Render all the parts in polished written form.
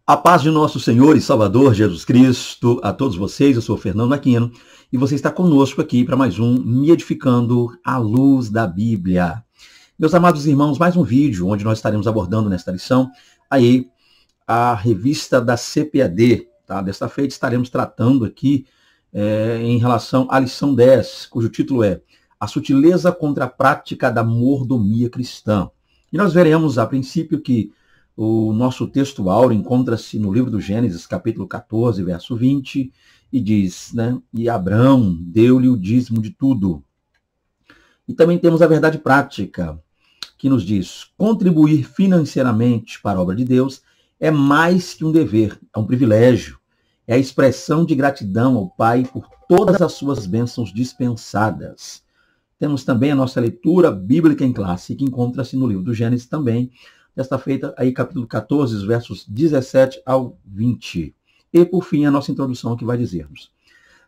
A paz de nosso Senhor e Salvador Jesus Cristo a todos vocês. Eu sou Fernando Aquino e você está conosco aqui para mais um Me Edificando à Luz da Bíblia. Meus amados irmãos, mais um vídeo onde nós estaremos abordando nesta lição aí a revista da CPAD. Tá? Desta feita estaremos tratando aqui em relação à lição 10, cujo título é A Sutileza contra a Prática da Mordomia Cristã. E nós veremos a princípio que o nosso texto áureo encontra-se no livro do Gênesis, capítulo 14, verso 20, e diz, né? E Abrão deu-lhe o dízimo de tudo. E também temos a verdade prática, que nos diz, contribuir financeiramente para a obra de Deus é mais que um dever, é um privilégio. É a expressão de gratidão ao Pai por todas as suas bênçãos dispensadas. Temos também a nossa leitura bíblica em classe, que encontra-se no livro do Gênesis também, desta feita, aí capítulo 14, versos 17 ao 20. E, por fim, a nossa introdução que vai dizer-nos.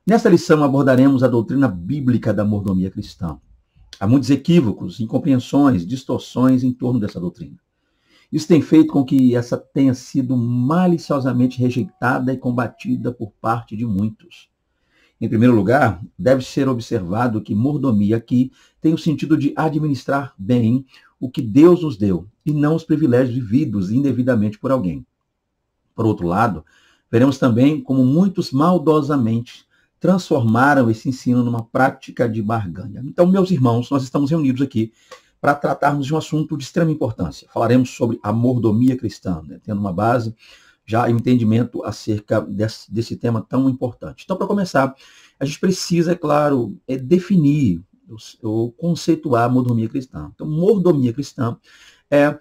Nesta lição abordaremos a doutrina bíblica da mordomia cristã. Há muitos equívocos, incompreensões, distorções em torno dessa doutrina. Isso tem feito com que essa tenha sido maliciosamente rejeitada e combatida por parte de muitos. Em primeiro lugar, deve ser observado que mordomia aqui tem o sentido de administrar bem o que Deus nos deu, e não os privilégios vividos indevidamente por alguém. Por outro lado, veremos também como muitos maldosamente transformaram esse ensino numa prática de barganha. Então, meus irmãos, nós estamos reunidos aqui para tratarmos de um assunto de extrema importância. Falaremos sobre a mordomia cristã, né, tendo uma base já em entendimento acerca desse tema tão importante. Então, para começar, a gente precisa, é claro, definir ou conceituar a mordomia cristã. Então, mordomia cristã é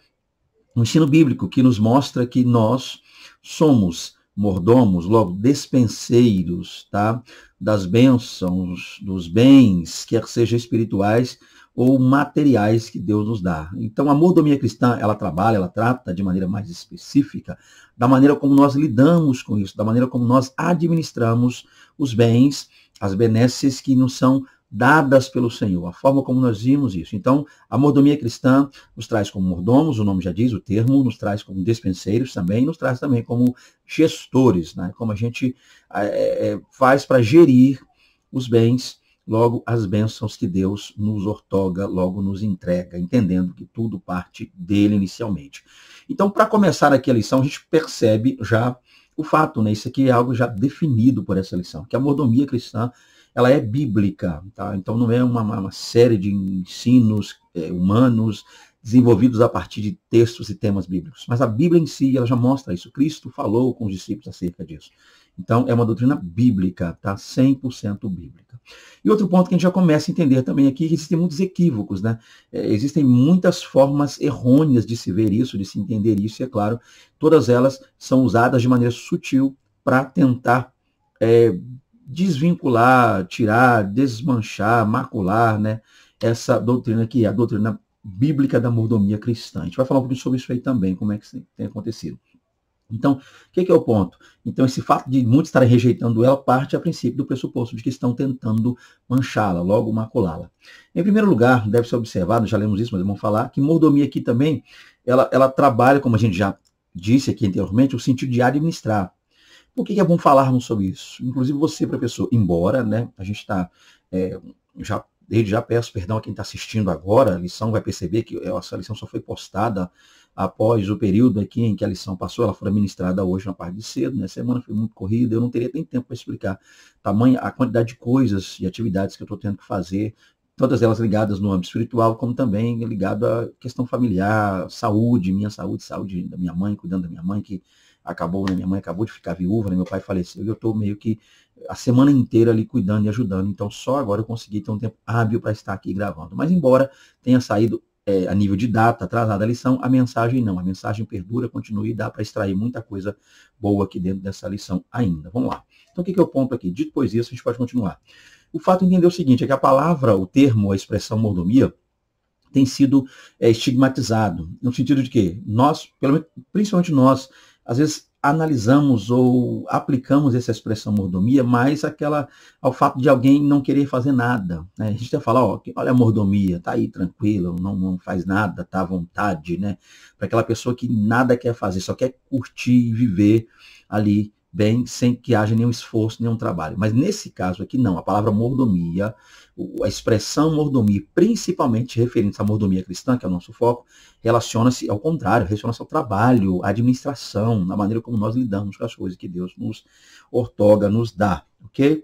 um ensino bíblico que nos mostra que nós somos mordomos, logo despenseiros, tá? Das bênçãos, dos bens, quer sejam espirituais ou materiais que Deus nos dá. Então, a mordomia cristã, ela trabalha, ela trata de maneira mais específica da maneira como nós lidamos com isso, da maneira como nós administramos os bens, as benesses que nos são dadas pelo Senhor, a forma como nós vimos isso. Então, a mordomia cristã nos traz como mordomos, o nome já diz, o termo, nos traz como despenseiros também, nos traz também como gestores, né? Como a gente faz para gerir os bens, logo as bênçãos que Deus nos outorga, logo nos entrega, entendendo que tudo parte dele inicialmente. Então, para começar aqui a lição, a gente percebe já o fato, né? Isso aqui é algo já definido por essa lição, que a mordomia cristã ela é bíblica, tá? Então não é uma série de ensinos humanos desenvolvidos a partir de textos e temas bíblicos. Mas a Bíblia em si, ela já mostra isso. Cristo falou com os discípulos acerca disso. Então é uma doutrina bíblica, tá? 100% bíblica. E outro ponto que a gente já começa a entender também aqui, que existem muitos equívocos, né? Existem muitas formas errôneas de se ver isso, de se entender isso, e é claro, todas elas são usadas de maneira sutil para tentar desvincular, tirar, desmanchar, macular, né, essa doutrina que é a doutrina bíblica da mordomia cristã. A gente vai falar um pouquinho sobre isso aí também, como é que isso tem acontecido. Então, o que é o ponto? Então, esse fato de muitos estarem rejeitando ela parte a princípio do pressuposto de que estão tentando manchá-la, logo maculá-la. Em primeiro lugar, deve ser observado, já lemos isso, mas vamos falar, que mordomia aqui também, ela trabalha, como a gente já disse aqui anteriormente, o sentido de administrar. Por que é bom falarmos sobre isso? Inclusive você, professor, embora, né, a gente está, desde já peço perdão a quem está assistindo agora, a lição vai perceber que essa lição só foi postada após o período aqui em que a lição passou, ela foi ministrada hoje na parte de cedo, né, a semana foi muito corrida, eu não teria nem tempo para explicar a quantidade de coisas e atividades que eu estou tendo que fazer, todas elas ligadas no âmbito espiritual, como também ligado à questão familiar, saúde, minha saúde da minha mãe, cuidando da minha mãe, que minha mãe acabou de ficar viúva, né, meu pai faleceu, e eu estou meio que a semana inteira ali cuidando e ajudando, então só agora eu consegui ter um tempo hábil para estar aqui gravando. Mas embora tenha saído a nível de data, atrasada a lição, a mensagem não, a mensagem perdura, continua e dá para extrair muita coisa boa aqui dentro dessa lição ainda. Vamos lá. Então o que é o ponto aqui? Depois disso a gente pode continuar. O fato de entender o seguinte, é que a palavra, o termo, a expressão mordomia, tem sido estigmatizado, no sentido de que nós, principalmente nós, às vezes analisamos ou aplicamos essa expressão mordomia mais ao fato de alguém não querer fazer nada, né? A gente até fala, olha a mordomia, tá aí tranquilo, não faz nada, tá à vontade, né? Para aquela pessoa que nada quer fazer, só quer curtir e viver ali bem, sem que haja nenhum esforço, nenhum trabalho. Mas nesse caso aqui não, a palavra mordomia, a expressão mordomia, principalmente referente à mordomia cristã, que é o nosso foco, relaciona-se ao contrário, relaciona-se ao trabalho, à administração, na maneira como nós lidamos com as coisas que Deus nos outorga, nos dá, ok?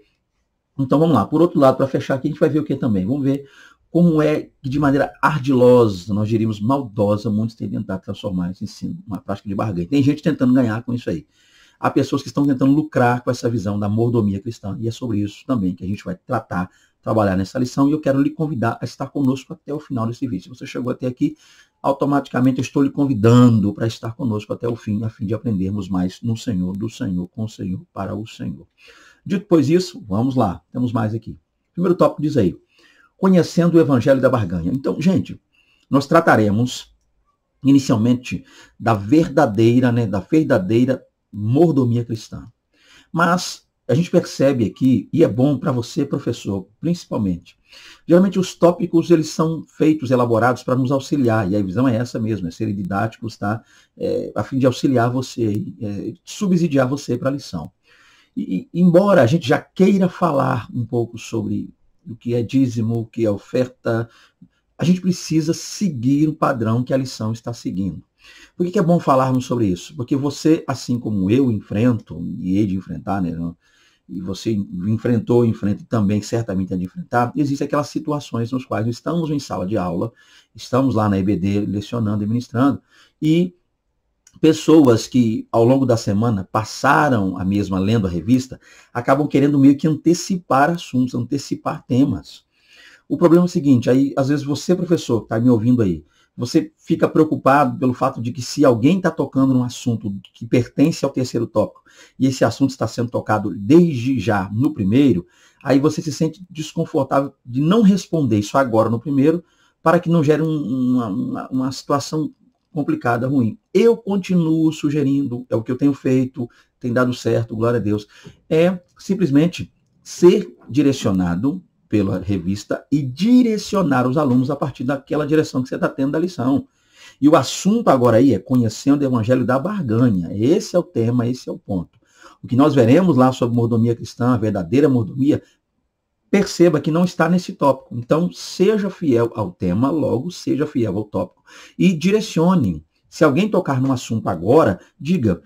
Então vamos lá, por outro lado, para fechar aqui, a gente vai ver o que também? Vamos ver como é que de maneira ardilosa, nós diríamos maldosa, muitos têm tentado transformar esse ensino numa prática de barganha. Tem gente tentando ganhar com isso aí. Há pessoas que estão tentando lucrar com essa visão da mordomia cristã, e é sobre isso também que a gente vai trabalhar nessa lição, e eu quero lhe convidar a estar conosco até o final desse vídeo. Se você chegou até aqui, automaticamente eu estou lhe convidando para estar conosco até o fim, a fim de aprendermos mais no Senhor, do Senhor, com o Senhor, para o Senhor. Dito pois isso, vamos lá, temos mais aqui. Primeiro tópico diz aí, conhecendo o Evangelho da barganha. Então, gente, nós trataremos inicialmente da verdadeira mordomia cristã. Mas a gente percebe aqui, e é bom para você, professor, principalmente, geralmente os tópicos eles são feitos, elaborados para nos auxiliar, e a visão é essa mesmo, é serem didáticos, tá? A fim de auxiliar você, subsidiar você para a lição. E embora a gente já queira falar um pouco sobre o que é dízimo, o que é oferta, a gente precisa seguir o padrão que a lição está seguindo. Por que é bom falarmos sobre isso? Porque você, assim como eu enfrento, e hei de enfrentar, né? E você enfrentou, enfrenta e também certamente há de enfrentar, existem aquelas situações nas quais estamos em sala de aula, estamos lá na EBD lecionando e ministrando, e pessoas que ao longo da semana passaram a mesma lendo a revista, acabam querendo meio que antecipar assuntos, antecipar temas. O problema é o seguinte, aí às vezes você, professor, que está me ouvindo aí, você fica preocupado pelo fato de que se alguém está tocando num assunto que pertence ao terceiro tópico, e esse assunto está sendo tocado desde já no primeiro, aí você se sente desconfortável de não responder isso agora no primeiro, para que não gere uma situação complicada, ruim. Eu continuo sugerindo, é o que eu tenho feito, tem dado certo, glória a Deus, é simplesmente ser direcionado pela revista e direcionar os alunos a partir daquela direção que você está tendo da lição. E o assunto agora aí é conhecendo o Evangelho da barganha. Esse é o tema, esse é o ponto. O que nós veremos lá sobre mordomia cristã, a verdadeira mordomia, perceba que não está nesse tópico. Então, seja fiel ao tema, logo seja fiel ao tópico. E direcione. Se alguém tocar num assunto agora, diga,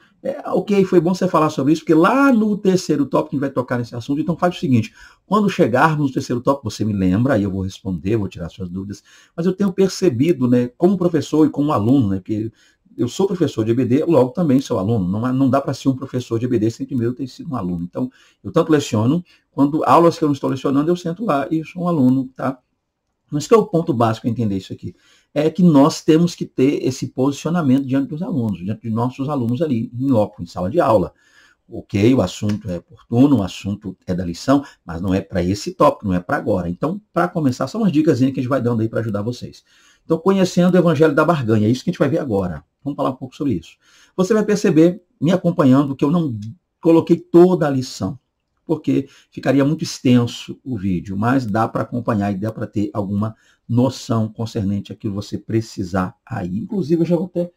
ok, foi bom você falar sobre isso, porque lá no terceiro tópico a gente vai tocar nesse assunto, então faz o seguinte, quando chegarmos no terceiro tópico, você me lembra, aí eu vou responder, vou tirar suas dúvidas, mas eu tenho percebido, né, como professor e como aluno, né, porque eu sou professor de EBD, logo também sou aluno, não dá para ser um professor de EBD sem primeiro ter sido um aluno, então eu tanto leciono, quando aulas que eu não estou lecionando, eu sento lá e sou um aluno, tá? Mas que é o ponto básico a entender isso aqui? É que nós temos que ter esse posicionamento diante dos alunos, diante de nossos alunos ali, em loco, em sala de aula. Ok, o assunto é oportuno, o assunto é da lição, mas não é para esse tópico, não é para agora. Então, para começar, são umas dicas que a gente vai dando aí para ajudar vocês. Então, conhecendo o Evangelho da barganha, é isso que a gente vai ver agora. Vamos falar um pouco sobre isso. Você vai perceber, me acompanhando, que eu não coloquei toda a lição, porque ficaria muito extenso o vídeo, mas dá para acompanhar e dá para ter alguma noção concernente àquilo que você precisar aí. Inclusive, eu já vou até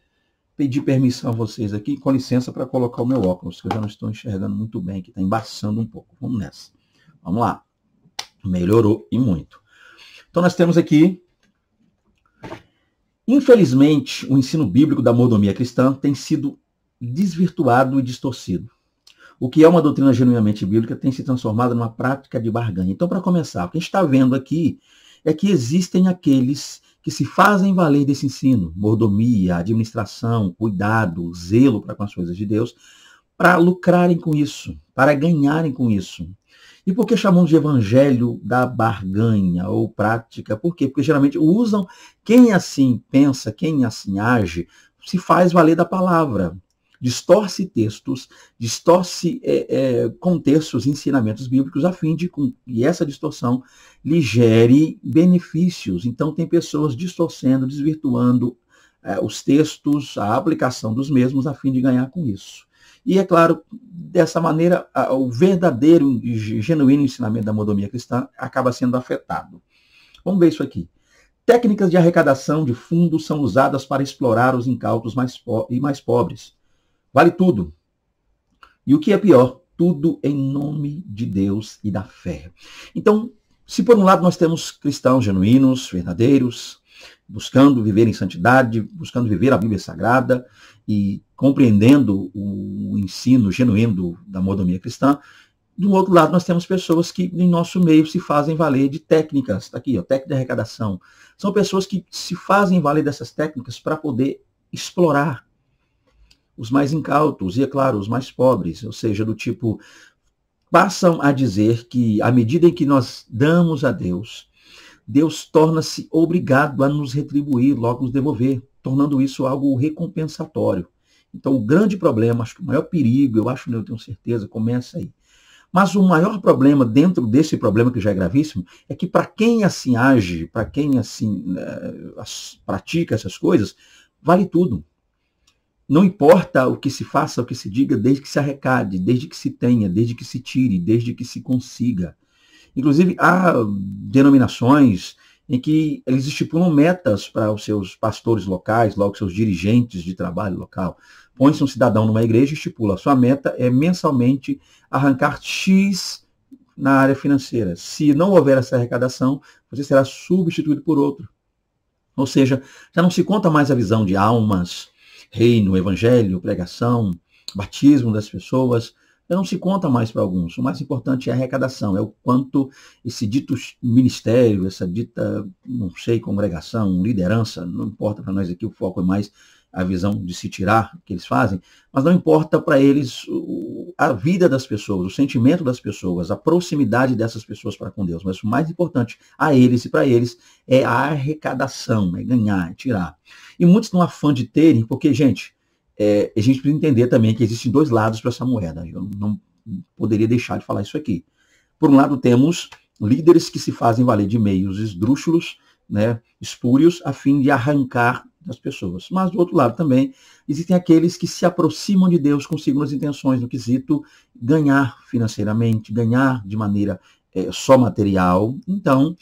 pedir permissão a vocês aqui, com licença, para colocar o meu óculos, que eu já não estou enxergando muito bem, que está embaçando um pouco. Vamos nessa. Vamos lá. Melhorou e muito. Então, nós temos aqui, infelizmente, o ensino bíblico da mordomia cristã tem sido desvirtuado e distorcido. O que é uma doutrina genuinamente bíblica tem se transformado numa prática de barganha. Então, para começar, o que a gente está vendo aqui é que existem aqueles que se fazem valer desse ensino, mordomia, administração, cuidado, zelo para com as coisas de Deus, para lucrarem com isso, para ganharem com isso. E por que chamamos de evangelho da barganha ou prática? Por quê? Porque geralmente usam quem assim pensa, quem assim age, se faz valer da palavra. Distorce textos, distorce contextos, ensinamentos bíblicos, a fim de que essa distorção lhe gere benefícios. Então, tem pessoas distorcendo, desvirtuando os textos, a aplicação dos mesmos, a fim de ganhar com isso. E, é claro, dessa maneira, o verdadeiro e genuíno ensinamento da mordomia cristã acaba sendo afetado. Vamos ver isso aqui. Técnicas de arrecadação de fundos são usadas para explorar os incautos e mais pobres. Vale tudo. E o que é pior, tudo em nome de Deus e da fé. Então, se por um lado nós temos cristãos genuínos, verdadeiros, buscando viver em santidade, buscando viver a Bíblia Sagrada e compreendendo o ensino genuíno da mordomia cristã, do outro lado nós temos pessoas que em nosso meio se fazem valer de técnicas, está aqui, ó, técnica de arrecadação. São pessoas que se fazem valer dessas técnicas para poder explorar os mais incautos e, é claro, os mais pobres, ou seja, do tipo, passam a dizer que à medida em que nós damos a Deus, Deus torna-se obrigado a nos retribuir, logo nos devolver, tornando isso algo recompensatório. Então, o grande problema, acho que o maior perigo, eu tenho certeza, começa aí. Mas o maior problema, dentro desse problema que já é gravíssimo, é que para quem assim age, para quem assim pratica essas coisas, vale tudo. Não importa o que se faça, o que se diga, desde que se arrecade, desde que se tenha, desde que se tire, desde que se consiga. Inclusive, há denominações em que eles estipulam metas para os seus pastores locais, logo seus dirigentes de trabalho local. Põe-se um cidadão numa igreja e estipula, a sua meta é mensalmente arrancar X na área financeira. Se não houver essa arrecadação, você será substituído por outro. Ou seja, já não se conta mais a visão de almas, reino, evangelho, pregação, batismo das pessoas, já não se conta mais para alguns. O mais importante é a arrecadação, é o quanto esse dito ministério, essa dita, não sei, congregação, liderança, não importa para nós aqui, o foco é mais a visão de se tirar o que eles fazem, mas não importa para eles a vida das pessoas, o sentimento das pessoas, a proximidade dessas pessoas para com Deus. Mas o mais importante a eles e para eles é a arrecadação, é ganhar, é tirar. E muitos no afã de terem, porque, gente, a gente precisa entender também que existem dois lados para essa moeda. Eu não poderia deixar de falar isso aqui. Por um lado, temos líderes que se fazem valer de meios esdrúxulos, né, espúrios, a fim de arrancar das pessoas. Mas, do outro lado também, existem aqueles que se aproximam de Deus com segundas intenções, no quesito ganhar financeiramente, ganhar de maneira só material. Então,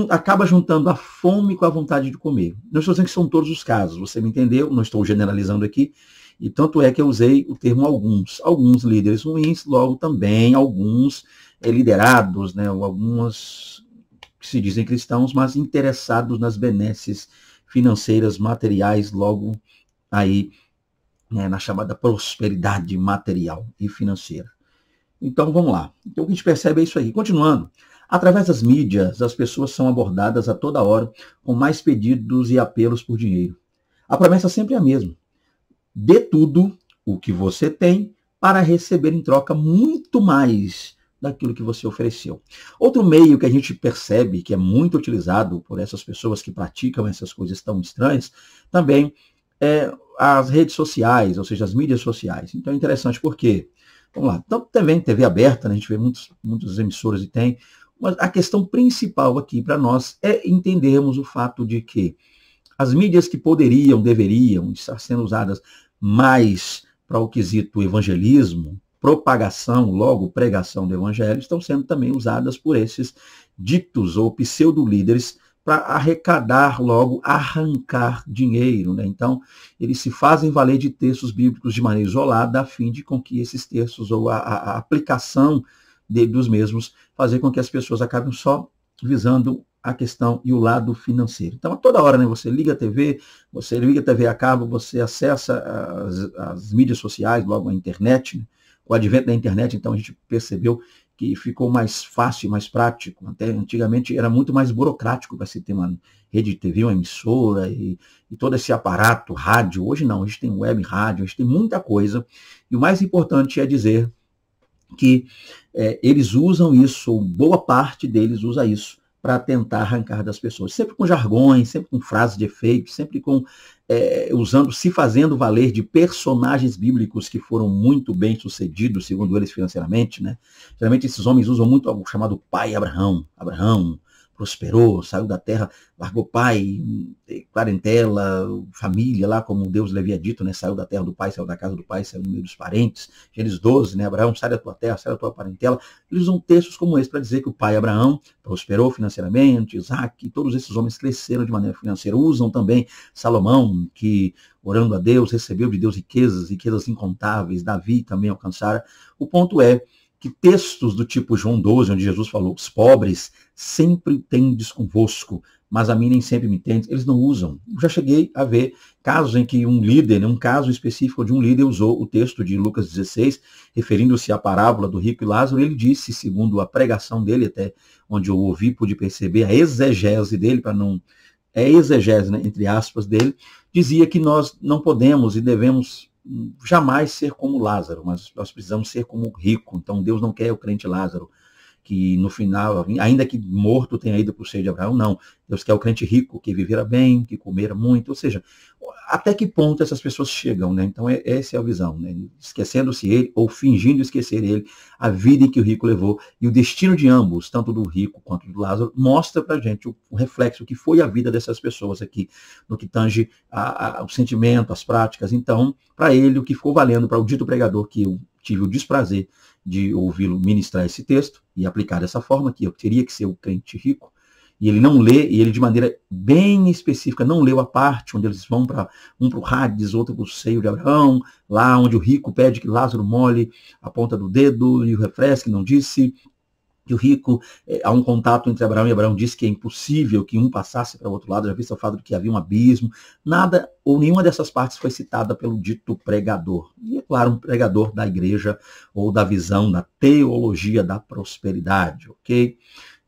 acaba juntando a fome com a vontade de comer. Não estou dizendo que são todos os casos, você me entendeu? Não estou generalizando aqui. E tanto é que eu usei o termo alguns. Alguns líderes ruins, logo também alguns liderados, né, ou algumas que se dizem cristãos, mas interessados nas benesses financeiras, materiais, logo aí na chamada prosperidade material e financeira. Então, vamos lá. Então, o que a gente percebe é isso aí. Continuando. Através das mídias, as pessoas são abordadas a toda hora com mais pedidos e apelos por dinheiro. A promessa sempre é a mesma. Dê tudo o que você tem para receber em troca muito mais daquilo que você ofereceu. Outro meio que a gente percebe que é muito utilizado por essas pessoas que praticam essas coisas tão estranhas, também é as redes sociais, ou seja, as mídias sociais. Então é interessante porque, vamos lá, então, também TV aberta, né, a gente vê muitas emissoras e tem, mas a questão principal aqui para nós é entendermos o fato de que as mídias que deveriam estar sendo usadas mais para o quesito evangelismo, propagação, logo pregação do evangelho, estão sendo também usadas por esses ditos ou pseudo-líderes para arrecadar, logo arrancar dinheiro, né? Então, eles se fazem valer de textos bíblicos de maneira isolada, a fim de com que esses textos ou a aplicação dos mesmos fazer com que as pessoas acabem só visando a questão e o lado financeiro. Então, a toda hora, né, você liga a TV a cabo, você acessa as mídias sociais, logo a internet, né? O advento da internet, então, a gente percebeu que ficou mais fácil, mais prático. Até antigamente era muito mais burocrático para se ter uma rede de TV, uma emissora e todo esse aparato, rádio. Hoje não, hoje tem web rádio, hoje tem muita coisa. E o mais importante é dizer que eles usam isso, ou boa parte deles usa isso, para tentar arrancar das pessoas. Sempre com jargões, sempre com frases de efeito, sempre com se fazendo valer de personagens bíblicos que foram muito bem sucedidos, segundo eles financeiramente, né? Geralmente esses homens usam muito o chamado pai Abraão, prosperou, saiu da terra, largou pai, parentela, família lá, como Deus lhe havia dito, né? Saiu da terra do pai, saiu da casa do pai, saiu no meio dos parentes. Gênesis 12, né? Abraão, sai da tua terra, sai da tua parentela. Eles usam textos como esse para dizer que o pai Abraão prosperou financeiramente, Isaac, todos esses homens cresceram de maneira financeira. Usam também Salomão, que orando a Deus, recebeu de Deus riquezas incontáveis. Davi também alcançara. O ponto é que textos do tipo João 12, onde Jesus falou, os pobres sempre tendes convosco, mas a mim nem sempre me tendes, eles não usam. Eu já cheguei a ver casos em que um líder, um caso específico de um líder usou o texto de Lucas 16, referindo-se à parábola do rico e Lázaro. Ele disse, segundo a pregação dele, até onde eu ouvi, pude perceber a exegese dele, para não... É exegese, né, entre aspas, dele, dizia que nós não podemos e devemos jamais ser como Lázaro, mas nós precisamos ser como rico. Então Deus não quer o crente Lázaro, que no final, ainda que morto tenha ido para o seio de Abraão, não. Deus quer o crente rico, que vivera bem, que comera muito. Ou seja, até que ponto essas pessoas chegam, né? Então essa é a visão, né? Esquecendo-se ele, ou fingindo esquecer ele, a vida em que o rico levou. E o destino de ambos, tanto do rico quanto do Lázaro, mostra para a gente o reflexo que foi a vida dessas pessoas aqui, no que tange o sentimento, as práticas. Então, para ele, o que ficou valendo para o dito pregador, que eu tive o desprazer de ouvi-lo ministrar esse texto e aplicar dessa forma, que eu teria que ser o crente rico, e ele não lê, e ele de maneira bem específica não leu a parte onde eles vão para um para o Hades, outro para o seio de Abraão, lá onde o rico pede que Lázaro molhe a ponta do dedo e o refresque, não disse que o rico, há um contato entre Abraão e Abraão, disse que é impossível que um passasse para o outro lado, já visto o fato de que havia um abismo. Nada, ou nenhuma dessas partes foi citada pelo dito pregador. E é claro, um pregador da igreja ou da visão, da teologia da prosperidade, ok?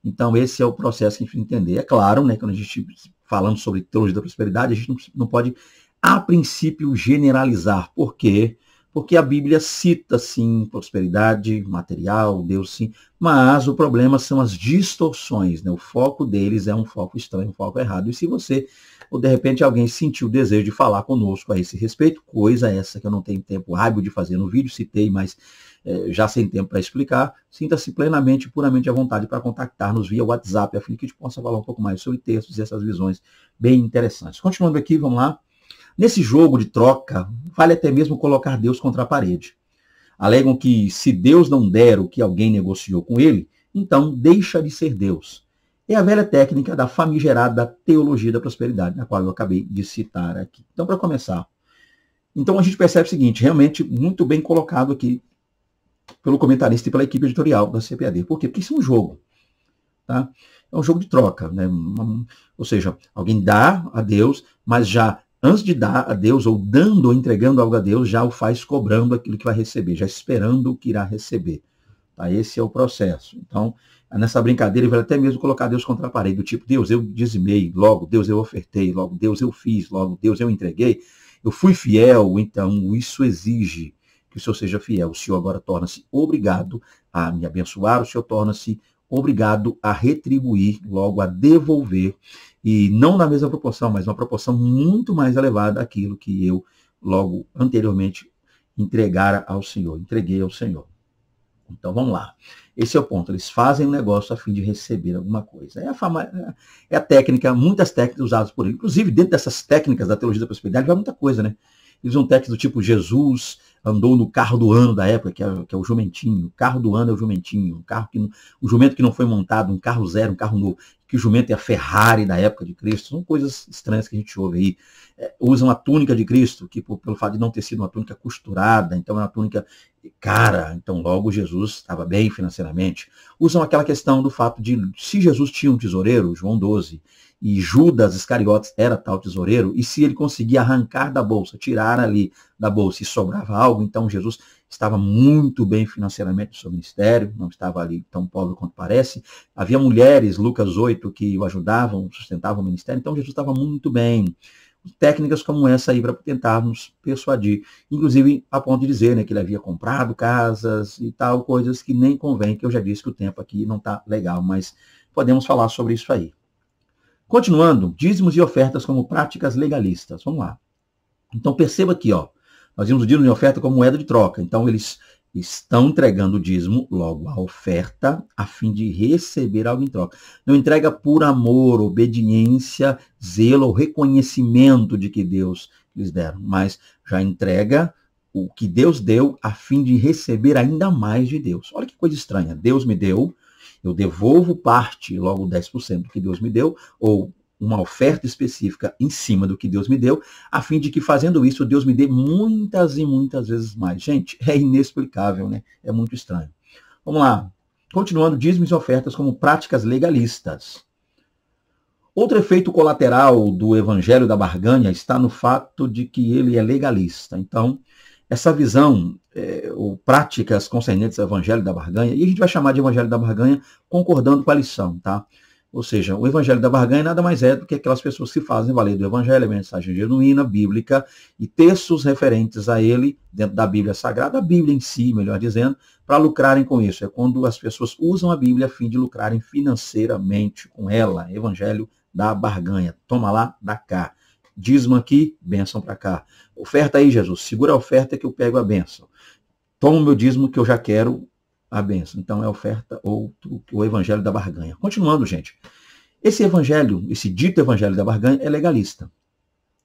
Então esse é o processo que a gente tem que entender. É claro, né, quando a gente falando sobre teologia da prosperidade, a gente não pode, a princípio, generalizar. Por quê? Porque a Bíblia cita, sim, prosperidade material, Deus sim, mas o problema são as distorções, né? O foco deles é um foco estranho, um foco errado. E se você, ou de repente alguém sentiu o desejo de falar conosco a esse respeito, coisa essa que eu não tenho tempo hábil de fazer no vídeo, citei, mas já sem tempo para explicar, sinta-se plenamente, puramente à vontade para contactar-nos via WhatsApp, a fim de que a gente possa falar um pouco mais sobre textos e essas visões bem interessantes. Continuando aqui, vamos lá. Nesse jogo de troca, vale até mesmo colocar Deus contra a parede. Alegam que se Deus não der o que alguém negociou com ele, então deixa de ser Deus. É a velha técnica da famigerada teologia da prosperidade, na qual eu acabei de citar aqui. Então, para começar, então a gente percebe o seguinte, realmente muito bem colocado aqui pelo comentarista e pela equipe editorial da CPAD. Por quê? Porque isso é um jogo. Tá? É um jogo de troca, né? Ou seja, alguém dá a Deus, mas já antes de dar a Deus, ou dando ou entregando algo a Deus, já o faz cobrando aquilo que vai receber, já esperando o que irá receber. Tá? Esse é o processo. Então, nessa brincadeira, ele vai até mesmo colocar Deus contra a parede, do tipo, Deus, eu dizimei, logo, Deus, eu ofertei, logo, Deus, eu fiz, logo, Deus, eu entreguei, eu fui fiel, então isso exige que o Senhor seja fiel. O Senhor agora torna-se obrigado a me abençoar, o Senhor torna-se obrigado a retribuir, logo a devolver, e não na mesma proporção, mas uma proporção muito mais elevada daquilo que eu, logo anteriormente, entregara ao Senhor, entreguei ao Senhor. Então vamos lá. Esse é o ponto. Eles fazem um negócio a fim de receber alguma coisa. É a técnica, muitas técnicas usadas por ele. Inclusive, dentro dessas técnicas da teologia da prosperidade, vai muita coisa, né? Eles usam técnicas do tipo Jesus andou no carro do ano da época, que é o jumentinho. O carro do ano é o jumentinho. O jumento que não foi montado, um carro zero, um carro novo. Que o jumento é a Ferrari da época de Cristo. São coisas estranhas que a gente ouve aí. Usam a túnica de Cristo, que pelo fato de não ter sido uma túnica costurada, então é uma túnica cara, então logo Jesus estava bem financeiramente. Usam aquela questão do fato de, se Jesus tinha um tesoureiro, João 12, e Judas Iscariotes era tal tesoureiro, e se ele conseguia arrancar da bolsa, tirar ali da bolsa e sobrava algo, então Jesus estava muito bem financeiramente no seu ministério, não estava ali tão pobre quanto parece. Havia mulheres, Lucas 8, que o ajudavam, sustentavam o ministério, então Jesus estava muito bem. Técnicas como essa aí para tentar nos persuadir, inclusive a ponto de dizer, né, que ele havia comprado casas e tal, coisas que nem convém, que eu já disse que o tempo aqui não está legal, mas podemos falar sobre isso aí. Continuando, dízimos e ofertas como práticas legalistas. Vamos lá. Então perceba aqui, ó, nós vimos o dízimo e oferta como moeda de troca. Então eles estão entregando o dízimo, logo a oferta, a fim de receber algo em troca. Não entrega por amor, obediência, zelo ou reconhecimento de que Deus lhes deram, mas já entrega o que Deus deu a fim de receber ainda mais de Deus. Olha que coisa estranha. Deus me deu, eu devolvo parte, logo 10% do que Deus me deu, ou uma oferta específica em cima do que Deus me deu, a fim de que fazendo isso, Deus me dê muitas e muitas vezes mais. Gente, é inexplicável, né? É muito estranho. Vamos lá. Continuando, dízimos e ofertas como práticas legalistas. Outro efeito colateral do evangelho da barganha está no fato de que ele é legalista. Então, essa visão ou práticas concernentes ao evangelho da barganha, e a gente vai chamar de evangelho da barganha concordando com a lição, tá? Ou seja, o evangelho da barganha nada mais é do que aquelas pessoas que fazem valer do evangelho, a mensagem genuína, bíblica, e textos referentes a ele, dentro da Bíblia Sagrada, a Bíblia em si, melhor dizendo, para lucrarem com isso. É quando as pessoas usam a Bíblia a fim de lucrarem financeiramente com ela. Evangelho da barganha. Toma lá, dá cá. Dízimo aqui, bênção para cá. Oferta aí, Jesus. Segura a oferta que eu pego a bênção. Toma o meu dízimo que eu já quero a bênção. Então é oferta ou o evangelho da barganha. Continuando, gente. Esse evangelho, esse dito evangelho da barganha é legalista.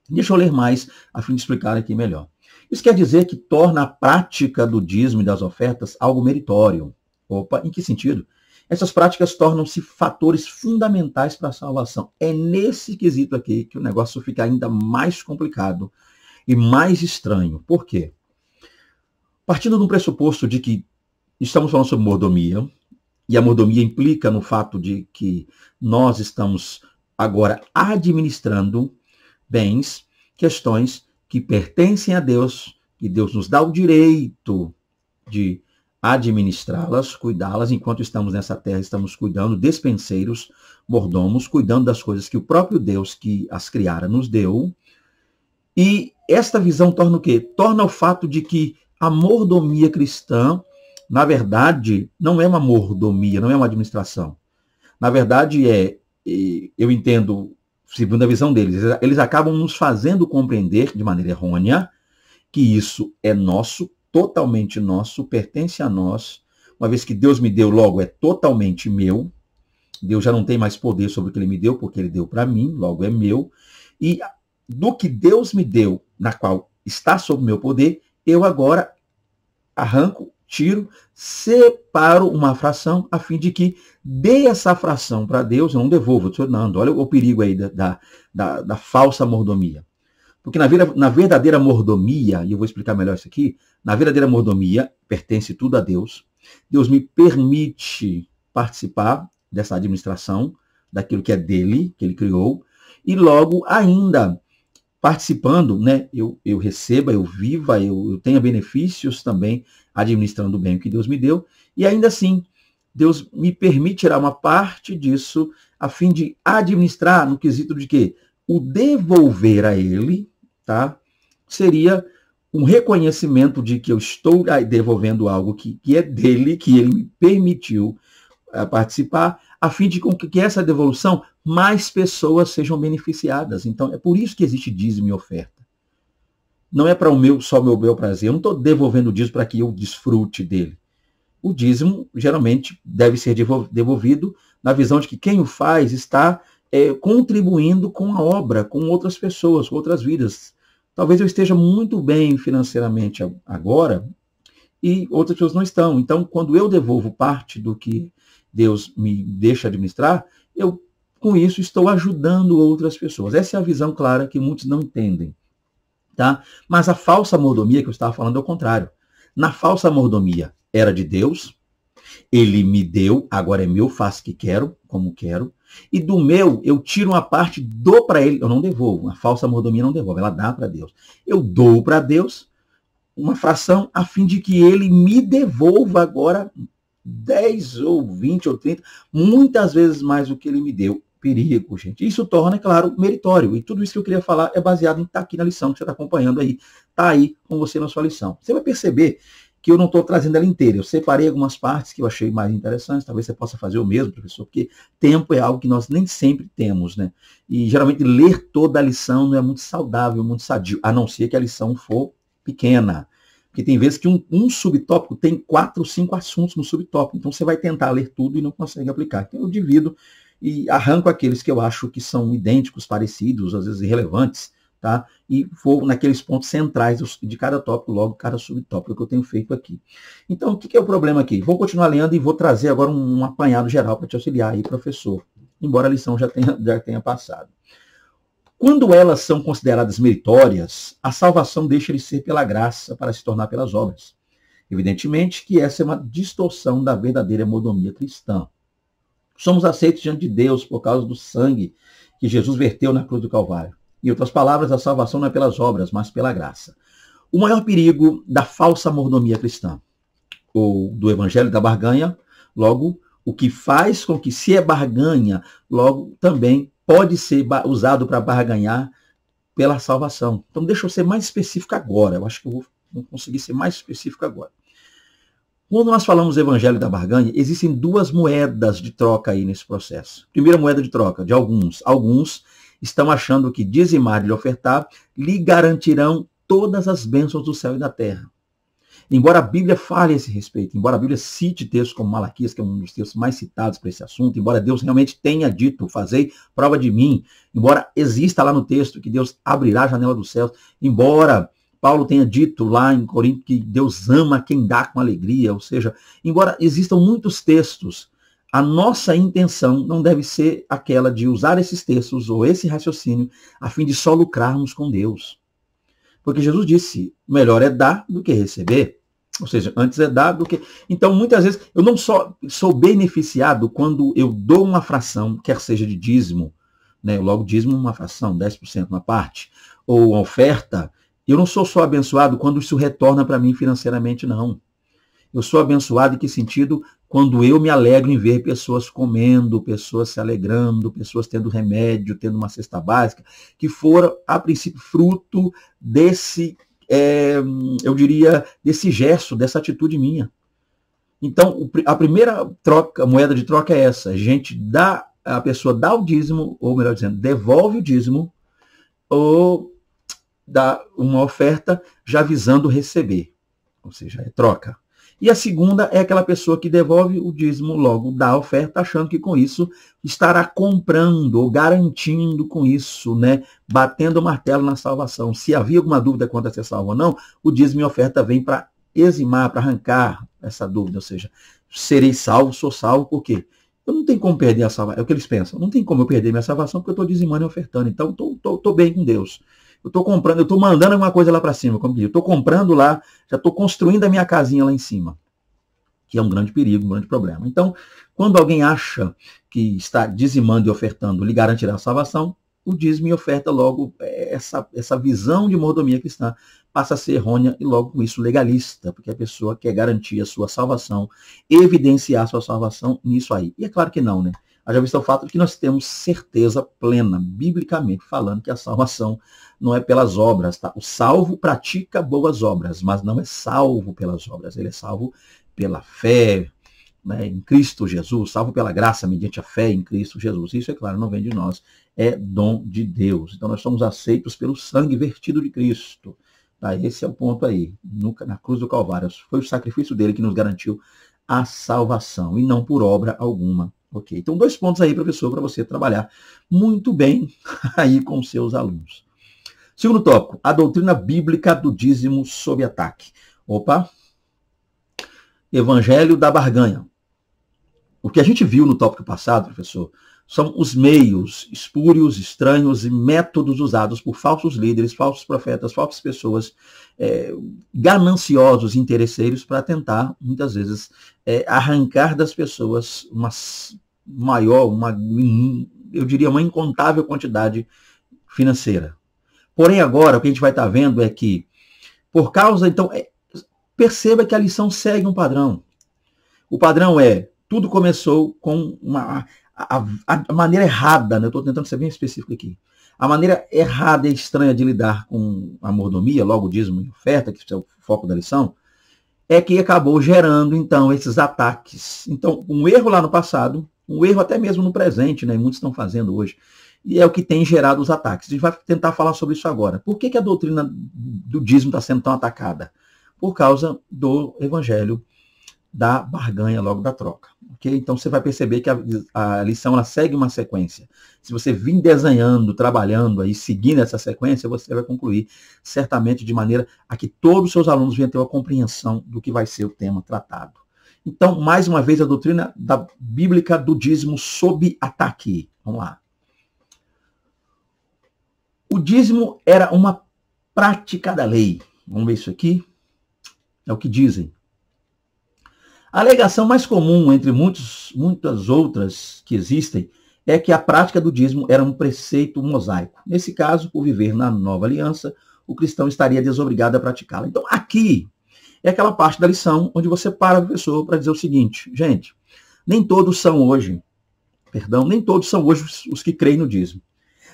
Deixa eu ler mais a fim de explicar aqui melhor. Isso quer dizer que torna a prática do dízimo e das ofertas algo meritório. Opa, em que sentido? Essas práticas tornam-se fatores fundamentais para a salvação. É nesse quesito aqui que o negócio fica ainda mais complicado e mais estranho. Por quê? Partindo do pressuposto de que estamos falando sobre mordomia, e a mordomia implica no fato de que nós estamos agora administrando bens, questões que pertencem a Deus, e Deus nos dá o direito de administrá-las, cuidá-las, enquanto estamos nessa terra, estamos cuidando, despenseiros, mordomos, cuidando das coisas que o próprio Deus que as criara nos deu. E esta visão torna o quê? Torna o fato de que a mordomia cristã, na verdade, não é uma mordomia, não é uma administração. Na verdade, eu entendo, segundo a visão deles, eles acabam nos fazendo compreender de maneira errônea que isso é nosso, totalmente nosso, pertence a nós. Uma vez que Deus me deu, logo é totalmente meu. Deus já não tem mais poder sobre o que ele me deu, porque ele deu para mim, logo é meu. E do que Deus me deu, na qual está sob meu poder, eu agora arranco, tiro, separo uma fração a fim de que dê essa fração para Deus, eu não devolvo, eu estou dando. Olha o perigo aí da falsa mordomia. Porque na verdadeira mordomia, e eu vou explicar melhor isso aqui, na verdadeira mordomia pertence tudo a Deus. Deus me permite participar dessa administração, daquilo que é dele, que ele criou, e logo ainda participando, né, eu receba, eu viva, eu tenha benefícios também administrando o bem que Deus me deu, e ainda assim, Deus me permite tirar uma parte disso a fim de administrar no quesito de que o devolver a ele, tá, seria um reconhecimento de que eu estou devolvendo algo que é dele, que ele me permitiu participar, a fim de que essa devolução mais pessoas sejam beneficiadas. Então, é por isso que existe dízimo e oferta. Não é para só o meu bel prazer. Eu não estou devolvendo o dízimo para que eu desfrute dele. O dízimo, geralmente, deve ser devolvido na visão de que quem o faz está contribuindo com a obra, com outras pessoas, com outras vidas. Talvez eu esteja muito bem financeiramente agora e outras pessoas não estão. Então, quando eu devolvo parte do que Deus me deixa administrar, eu, com isso, estou ajudando outras pessoas. Essa é a visão clara que muitos não entendem. Tá? Mas a falsa mordomia que eu estava falando é o contrário. Na falsa mordomia era de Deus, ele me deu, agora é meu, faço o que quero, como quero, e do meu eu tiro uma parte, dou para ele, eu não devolvo, a falsa mordomia não devolve, ela dá para Deus. Eu dou para Deus uma fração a fim de que ele me devolva agora 10 ou 20 ou 30, muitas vezes mais do que ele me deu. Perigo, gente. Isso torna, é claro, meritório. E tudo isso que eu queria falar é baseado em estar aqui na lição que você está acompanhando aí. Está aí com você na sua lição. Você vai perceber que eu não estou trazendo ela inteira. Eu separei algumas partes que eu achei mais interessantes. Talvez você possa fazer o mesmo, professor, porque tempo é algo que nós nem sempre temos, né? E geralmente ler toda a lição não é muito saudável, muito sadio, a não ser que a lição for pequena. Porque tem vezes que um subtópico tem 4 ou 5 assuntos no subtópico. Então você vai tentar ler tudo e não consegue aplicar. Então eu divido e arranco aqueles que eu acho que são idênticos, parecidos, às vezes irrelevantes, tá? E vou naqueles pontos centrais de cada tópico, logo cada subtópico que eu tenho feito aqui. Então, o que é o problema aqui? Vou continuar lendo e vou trazer agora um apanhado geral para te auxiliar aí, professor. Embora a lição já tenha passado. Quando elas são consideradas meritórias, a salvação deixa de ser pela graça para se tornar pelas obras. Evidentemente que essa é uma distorção da verdadeira mordomia cristã. Somos aceitos diante de Deus por causa do sangue que Jesus verteu na cruz do Calvário. Em outras palavras, a salvação não é pelas obras, mas pela graça. O maior perigo da falsa mordomia cristã, ou do evangelho da barganha, logo, o que faz com que, se é barganha, logo também pode ser usado para barganhar pela salvação. Então, deixa eu ser mais específico agora. Eu acho que eu vou conseguir ser mais específico agora. Quando nós falamos do evangelho da barganha, existem 2 moedas de troca aí nesse processo. Primeira moeda de troca, de alguns. Alguns estão achando que dizimar e ofertar lhe garantirão todas as bênçãos do céu e da terra. Embora a Bíblia fale a esse respeito, embora a Bíblia cite textos como Malaquias, que é um dos textos mais citados para esse assunto, embora Deus realmente tenha dito, fazei prova de mim, embora exista lá no texto que Deus abrirá a janela dos céus, embora Paulo tenha dito lá em Corinto que Deus ama quem dá com alegria, ou seja, embora existam muitos textos, a nossa intenção não deve ser aquela de usar esses textos ou esse raciocínio a fim de só lucrarmos com Deus. Porque Jesus disse, melhor é dar do que receber. Ou seja, antes é dar do que... Então, muitas vezes, eu não só sou beneficiado quando eu dou uma fração, quer seja de dízimo, né? Eu logo dízimo uma fração, 10% uma parte, ou uma oferta. Eu não sou só abençoado quando isso retorna para mim financeiramente, não. Eu sou abençoado em que sentido? Quando eu me alegro em ver pessoas comendo, pessoas se alegrando, pessoas tendo remédio, tendo uma cesta básica, que foram, a princípio, fruto desse, eu diria, desse gesto, dessa atitude minha. Então, a primeira moeda de troca é essa. A pessoa dá o dízimo, ou melhor dizendo, devolve o dízimo, ou dá uma oferta já visando receber. Ou seja, é troca. E a segunda é aquela pessoa que devolve o dízimo, logo dá a oferta, achando que com isso estará comprando ou garantindo com isso, né, batendo o martelo na salvação. Se havia alguma dúvida quanto a ser salvo ou não, o dízimo e a oferta vem para eximar, para arrancar essa dúvida. Ou seja, serei salvo, sou salvo, por quê? Eu não tenho como perder a salvação. É o que eles pensam. Não tem como eu perder minha salvação porque eu estou dizimando e ofertando. Então, estou bem com Deus. Eu estou comprando, eu estou mandando alguma coisa lá para cima, como eu estou comprando lá, já estou construindo a minha casinha lá em cima, que é um grande perigo, um grande problema. Então, quando alguém acha que está dizimando e ofertando lhe garantirá a salvação, o dízimo e oferta logo, essa visão de mordomia cristã passa a ser errônea e logo com isso legalista, porque a pessoa quer garantir a sua salvação, evidenciar a sua salvação nisso aí. E é claro que não, né? Haja visto o fato de que nós temos certeza plena, biblicamente falando, que a salvação não é pelas obras, tá? O salvo pratica boas obras, mas não é salvo pelas obras, ele é salvo pela fé, né, em Cristo Jesus, salvo pela graça mediante a fé em Cristo Jesus. Isso, é claro, não vem de nós, é dom de Deus. Então nós somos aceitos pelo sangue vertido de Cristo. Tá? Esse é o ponto aí, na cruz do Calvário. Foi o sacrifício dele que nos garantiu a salvação, e não por obra alguma. Ok, então 2 pontos aí, professor, para você trabalhar muito bem aí com seus alunos. Segundo tópico, a doutrina bíblica do dízimo sob ataque. Opa! Evangelho da barganha. O que a gente viu no tópico passado, professor, são os meios espúrios, estranhos e métodos usados por falsos líderes, falsos profetas, falsas pessoas gananciosos, interesseiros, para tentar, muitas vezes, arrancar das pessoas eu diria, uma incontável quantidade financeira. Porém, agora, o que a gente vai estar vendo é que, por causa, então, perceba que a lição segue um padrão. O padrão tudo começou com a maneira errada, né? Eu estou tentando ser bem específico aqui. A maneira errada e estranha de lidar com a mordomia, logo dízimo e oferta, que é o foco da lição, é que acabou gerando, então, esses ataques. Então, um erro lá no passado, um erro até mesmo no presente, né? Muitos estão fazendo hoje, e é o que tem gerado os ataques. A gente vai tentar falar sobre isso agora. Por que a doutrina do dízimo está sendo tão atacada? por causa do evangelho da barganha, logo da troca. Okay? Então você vai perceber que a lição ela segue uma sequência. Se você vir desenhando, trabalhando aí, seguindo essa sequência, você vai concluir certamente de maneira a que todos os seus alunos venham ter uma compreensão do que vai ser o tema tratado. Então, mais uma vez, a doutrina bíblica do dízimo sob ataque. Vamos lá. O dízimo era uma prática da lei. Vamos ver isso aqui. É o que dizem. A alegação mais comum entre muitas outras que existem é que a prática do dízimo era um preceito mosaico. Nesse caso, por viver na nova aliança, o cristão estaria desobrigado a praticá-la. Então, aqui é aquela parte da lição onde você para a pessoa para dizer o seguinte, gente, nem todos são hoje os que creem no dízimo.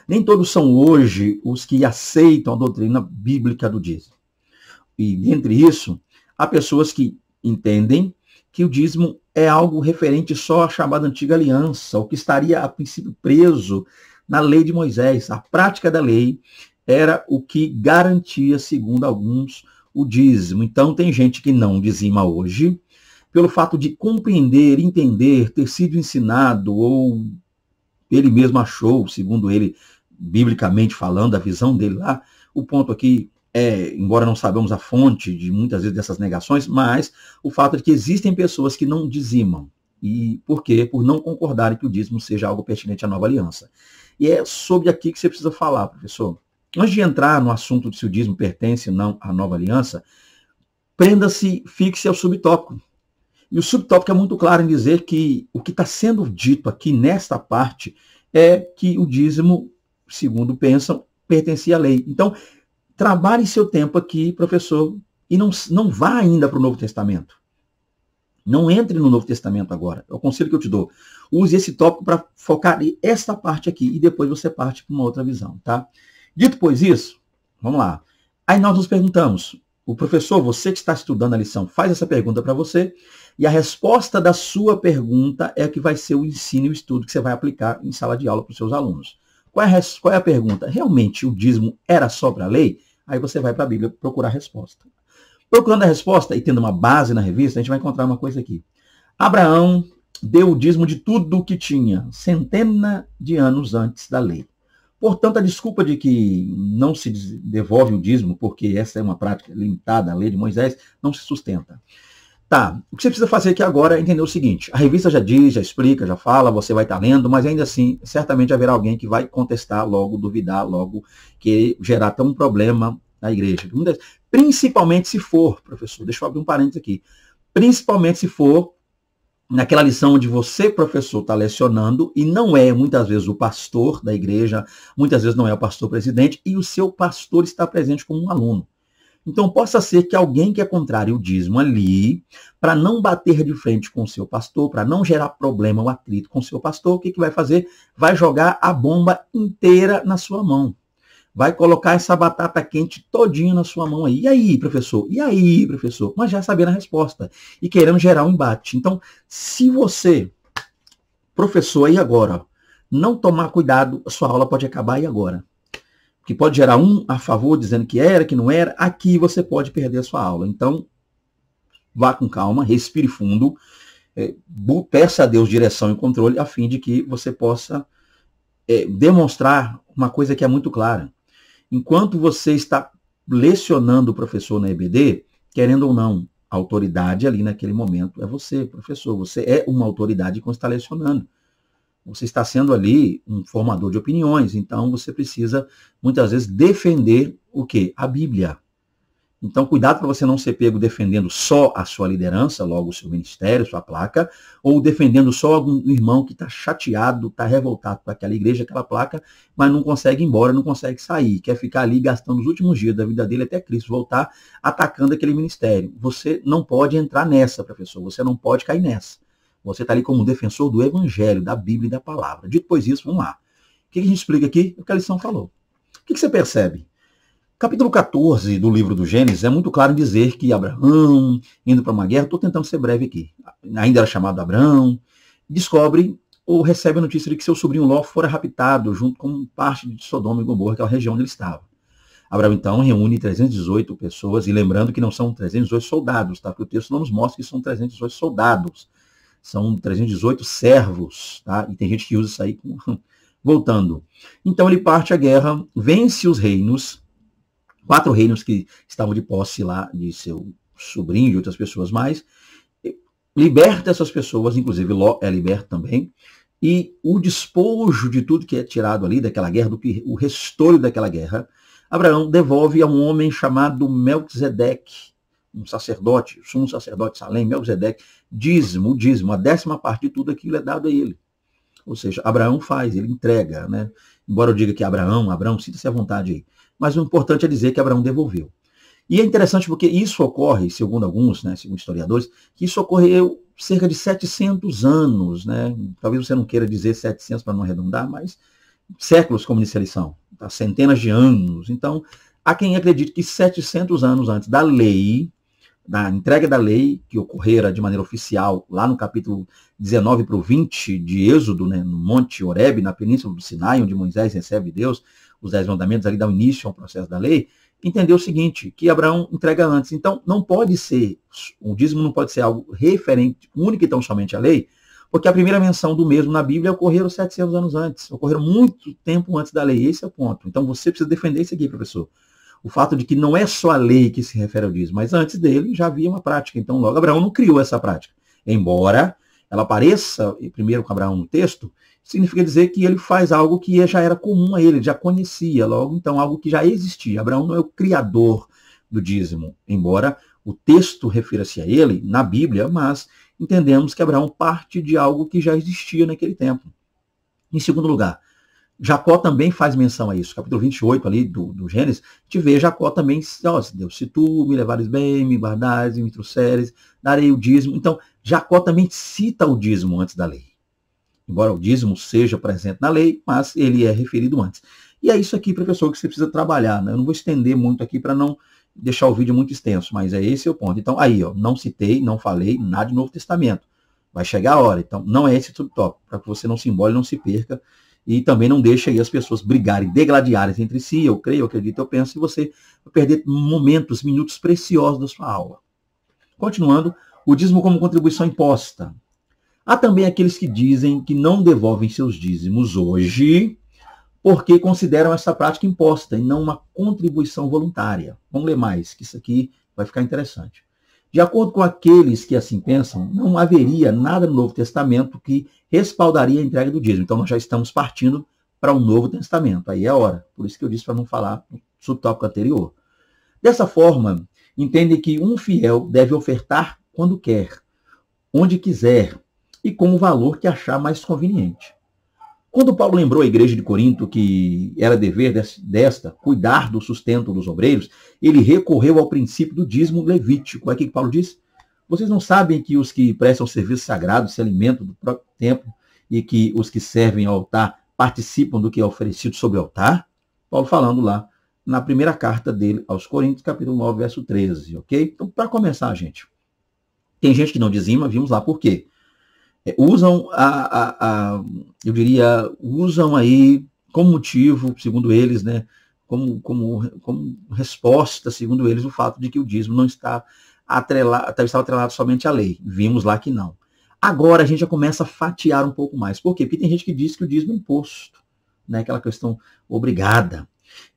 Nem todos são hoje os que aceitam a doutrina bíblica do dízimo. E, dentre isso, há pessoas que entendem que o dízimo é algo referente só à chamada antiga aliança, o que estaria, a princípio, preso na lei de Moisés. A prática da lei era o que garantia, segundo alguns, o dízimo. Então, tem gente que não dizima hoje, pelo fato de compreender, entender, ter sido ensinado, ou ele mesmo achou, segundo ele, biblicamente falando, a visão dele lá. O ponto aqui é, embora não sabemos a fonte de muitas vezes dessas negações, mas o fato de que existem pessoas que não dizimam. E por quê? Por não concordarem que o dízimo seja algo pertinente à nova aliança. E é sobre aqui que você precisa falar, professor. Antes de entrar no assunto de se o dízimo pertence ou não à nova aliança, prenda-se, fixe ao subtópico. E o subtópico é muito claro em dizer que o que está sendo dito aqui nesta parte é que o dízimo, segundo pensam, pertencia à lei. Então, trabalhe seu tempo aqui, professor, e não vá ainda para o Novo Testamento. Não entre no Novo Testamento agora. É o conselho que eu te dou. Use esse tópico para focar esta parte aqui e depois você parte para uma outra visão, tá? Dito pois isso, vamos lá. Aí nós nos perguntamos, o professor, você que está estudando a lição, faz essa pergunta para você e a resposta da sua pergunta é que vai ser o ensino e o estudo que você vai aplicar em sala de aula para os seus alunos. Qual é a pergunta? Realmente o dízimo era só para a lei? Aí você vai para a Bíblia procurar a resposta. Procurando a resposta e tendo uma base na revista, a gente vai encontrar uma coisa aqui. Abraão deu o dízimo de tudo o que tinha, centena de anos antes da lei. Portanto, a desculpa de que não se devolve o dízimo, porque essa é uma prática limitada à lei de Moisés, não se sustenta. Tá, o que você precisa fazer aqui agora é entender o seguinte, a revista já diz, já explica, já fala, você vai estar lendo, mas ainda assim, certamente haverá alguém que vai contestar logo, duvidar logo, que gerar até um problema na igreja. Principalmente se for, professor, deixa eu abrir um parênteses aqui, principalmente se for naquela lição onde você, professor, está lecionando e não é, muitas vezes, o pastor da igreja, muitas vezes não é o pastor presidente e o seu pastor está presente como um aluno. Então, possa ser que alguém que é contrário ao dízimo ali, para não bater de frente com o seu pastor, para não gerar problema ou atrito com o seu pastor, o que vai fazer? Vai jogar a bomba inteira na sua mão. Vai colocar essa batata quente todinha na sua mão aí. E aí, professor? E aí, professor? Mas já sabendo a resposta. E querendo gerar um embate. Então, se você, professor, aí agora, não tomar cuidado, a sua aula pode acabar aí agora. Que pode gerar um a favor, dizendo que era, que não era, aqui você pode perder a sua aula. Então, vá com calma, respire fundo, peça a Deus direção e controle, a fim de que você possa demonstrar uma coisa que é muito clara. Enquanto você está lecionando o professor na EBD, querendo ou não, a autoridade ali naquele momento é você, professor. Você é uma autoridade quando está lecionando. Você está sendo ali um formador de opiniões, então você precisa, muitas vezes, defender o quê? A Bíblia. Então, cuidado para você não ser pego defendendo só a sua liderança, logo o seu ministério, sua placa, ou defendendo só algum irmão que está chateado, está revoltado com aquela igreja, aquela placa, mas não consegue ir embora, não consegue sair, quer ficar ali gastando os últimos dias da vida dele até Cristo voltar, atacando aquele ministério. Você não pode entrar nessa, professor, você não pode cair nessa. Você está ali como um defensor do Evangelho, da Bíblia e da Palavra. Dito pois isso, vamos lá. O que a gente explica aqui? O que a lição falou. O que você percebe? Capítulo 14 do livro do Gênesis é muito claro em dizer que Abraão, indo para uma guerra, estou tentando ser breve aqui, ainda era chamado Abraão, descobre ou recebe a notícia de que seu sobrinho Ló fora raptado junto com parte de Sodoma e Gomorra, aquela região onde ele estava. Abraão, então, reúne 318 pessoas, e lembrando que não são 318 soldados, tá? Porque o texto não nos mostra que são 318 soldados. São 318 servos, tá? E tem gente que usa isso aí. Voltando. Então ele parte à guerra, vence os reinos, 4 reinos que estavam de posse lá de seu sobrinho e de outras pessoas mais, liberta essas pessoas, inclusive Ló é liberto também, e o despojo de tudo que é tirado ali daquela guerra, o restolho daquela guerra, Abraão devolve a um homem chamado Melquisedeque, um sacerdote, sumo sacerdote Salém, Melquisedeque, dízimo, a 10ª parte de tudo aquilo é dado a ele. Ou seja, Abraão faz, ele entrega, né? Embora eu diga que Abraão, sinta-se à vontade aí. Mas o importante é dizer que Abraão devolveu. E é interessante porque isso ocorre, segundo alguns, né, segundo historiadores, que isso ocorreu cerca de 700 anos, né? Talvez você não queira dizer 700 para não arredondar, mas séculos como inicial lição, tá? Centenas de anos. Então, há quem acredite que 700 anos antes da lei, da entrega da lei, que ocorrera de maneira oficial lá no capítulo 19 para o 20 de Êxodo, né, no Monte Horebe, na Península do Sinai, onde Moisés recebe de Deus os 10 mandamentos, ali dá o início ao processo da lei, entendeu o seguinte, que Abraão entrega antes. Então, não pode ser, o dízimo não pode ser algo referente, único e tão somente à lei, porque a primeira menção do mesmo na Bíblia ocorreu 700 anos antes, ocorreram muito tempo antes da lei, esse é o ponto. Então, você precisa defender isso aqui, professor. O fato de que não é só a lei que se refere ao dízimo, mas antes dele já havia uma prática. Então, logo, Abraão não criou essa prática. Embora ela apareça primeiro com Abraão no texto, significa dizer que ele faz algo que já era comum a ele, já conhecia, logo, então, algo que já existia. Abraão não é o criador do dízimo, embora o texto refira-se a ele na Bíblia, mas entendemos que Abraão parte de algo que já existia naquele tempo. Em segundo lugar, Jacó também faz menção a isso. Capítulo 28 ali do Gênesis, a gente vê Jacó também, ó, Deus, se tu me levares bem, me guardares, me trouxeres, darei o dízimo. Então, Jacó também cita o dízimo antes da lei. Embora o dízimo seja presente na lei, mas ele é referido antes. E é isso aqui, professor, que você precisa trabalhar, né? Eu não vou estender muito aqui para não deixar o vídeo muito extenso, mas é esse o ponto. Então, aí, ó, não citei, não falei nada de Novo Testamento. Vai chegar a hora. Então, não é esse o subtópico, para que você não se embole, não se perca. E também não deixe aí as pessoas brigarem, degladiarem entre si, eu creio, eu acredito, eu penso, e você vai perder momentos, minutos preciosos da sua aula. Continuando, o dízimo como contribuição imposta. Há também aqueles que dizem que não devolvem seus dízimos hoje porque consideram essa prática imposta e não uma contribuição voluntária. Vamos ler mais, que isso aqui vai ficar interessante. De acordo com aqueles que assim pensam, não haveria nada no Novo Testamento que respaldaria a entrega do dízimo. Então, nós já estamos partindo para o Novo Testamento. Aí é a hora. Por isso que eu disse para não falar no subtópico anterior. Dessa forma, entendem que um fiel deve ofertar quando quer, onde quiser e com o valor que achar mais conveniente. Quando Paulo lembrou à igreja de Corinto que era dever desta cuidar do sustento dos obreiros, ele recorreu ao princípio do dízimo levítico. Olha o que Paulo diz. Vocês não sabem que os que prestam serviço sagrado se alimentam do próprio templo e que os que servem ao altar participam do que é oferecido sobre o altar? Paulo falando lá na primeira carta dele aos Coríntios, capítulo 9, verso 13, ok? Então, para começar, gente, tem gente que não dizima, vimos lá por quê. Usam eu diria, usam aí como motivo, segundo eles, né, como resposta, segundo eles, o fato de que o dízimo não está atrelado somente à lei. Vimos lá que não. Agora a gente já começa a fatiar um pouco mais. Por quê? Porque tem gente que diz que o dízimo é imposto, né, aquela questão obrigada.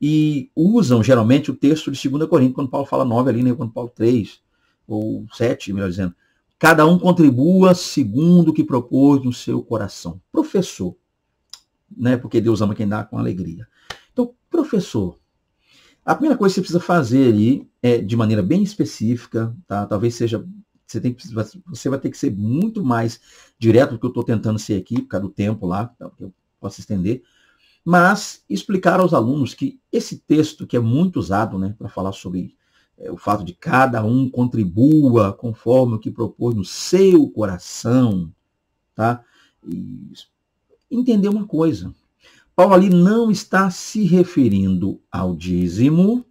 E usam geralmente o texto de 2 Coríntios, quando Paulo fala 9 ali, né, quando Paulo 3, ou 7, melhor dizendo. Cada um contribua segundo o que propôs no seu coração. Professor, né? Porque Deus ama quem dá com alegria. Então, professor, a primeira coisa que você precisa fazer aí é de maneira bem específica, tá? Talvez seja, você vai ter que ser muito mais direto do que eu estou tentando ser aqui, por causa do tempo lá, tá? Que eu posso estender, mas explicar aos alunos que esse texto que é muito usado, né, para falar sobre o fato de cada um contribua conforme o que propôs no seu coração, tá? E entender uma coisa. Paulo ali não está se referindo ao dízimo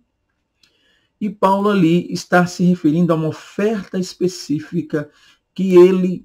e Paulo ali está se referindo a uma oferta específica que ele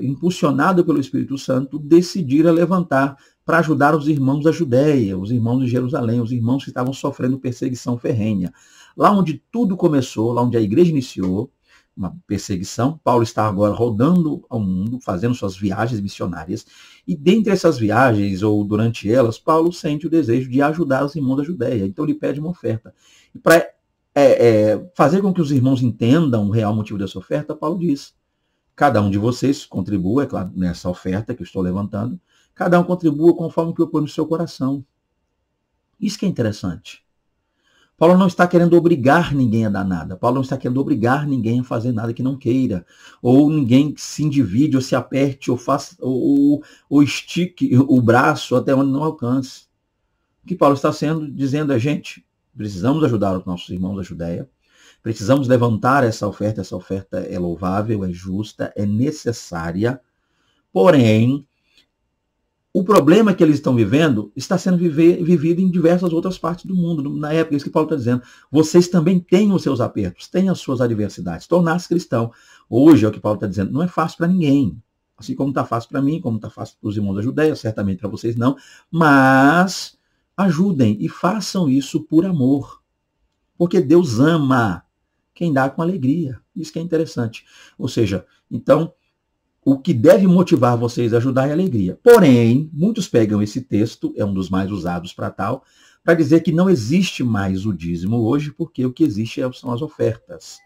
impulsionado pelo Espírito Santo, decidiram levantar para ajudar os irmãos da Judéia, os irmãos de Jerusalém, os irmãos que estavam sofrendo perseguição ferrenha. Lá onde tudo começou, lá onde a igreja iniciou, uma perseguição, Paulo está agora rodando ao mundo, fazendo suas viagens missionárias, e dentre essas viagens, ou durante elas, Paulo sente o desejo de ajudar os irmãos da Judéia, então ele pede uma oferta. E para fazer com que os irmãos entendam o real motivo dessa oferta, Paulo diz, cada um de vocês contribua, é claro, nessa oferta que eu estou levantando, cada um contribua conforme o que eu ponho no seu coração. Isso que é interessante. Paulo não está querendo obrigar ninguém a dar nada. Paulo não está querendo obrigar ninguém a fazer nada que não queira. Ou ninguém se endivide, ou se aperte, ou faça, ou estique o braço até onde não alcance. O que Paulo está dizendo é, gente, precisamos ajudar os nossos irmãos da Judéia. Precisamos levantar essa oferta é louvável, é justa, é necessária. Porém, o problema que eles estão vivendo está sendo vivido em diversas outras partes do mundo. Na época, isso que Paulo está dizendo. Vocês também têm os seus apertos, têm as suas adversidades. Tornar-se cristão. Hoje, é o que Paulo está dizendo, não é fácil para ninguém. Assim como está fácil para mim, como está fácil para os irmãos da Judéia, certamente para vocês não. Mas ajudem e façam isso por amor. Porque Deus ama quem dá com alegria. Isso que é interessante. Ou seja, então, o que deve motivar vocês a ajudar é a alegria. Porém, muitos pegam esse texto, é um dos mais usados para tal, para dizer que não existe mais o dízimo hoje, porque o que existe são as ofertas.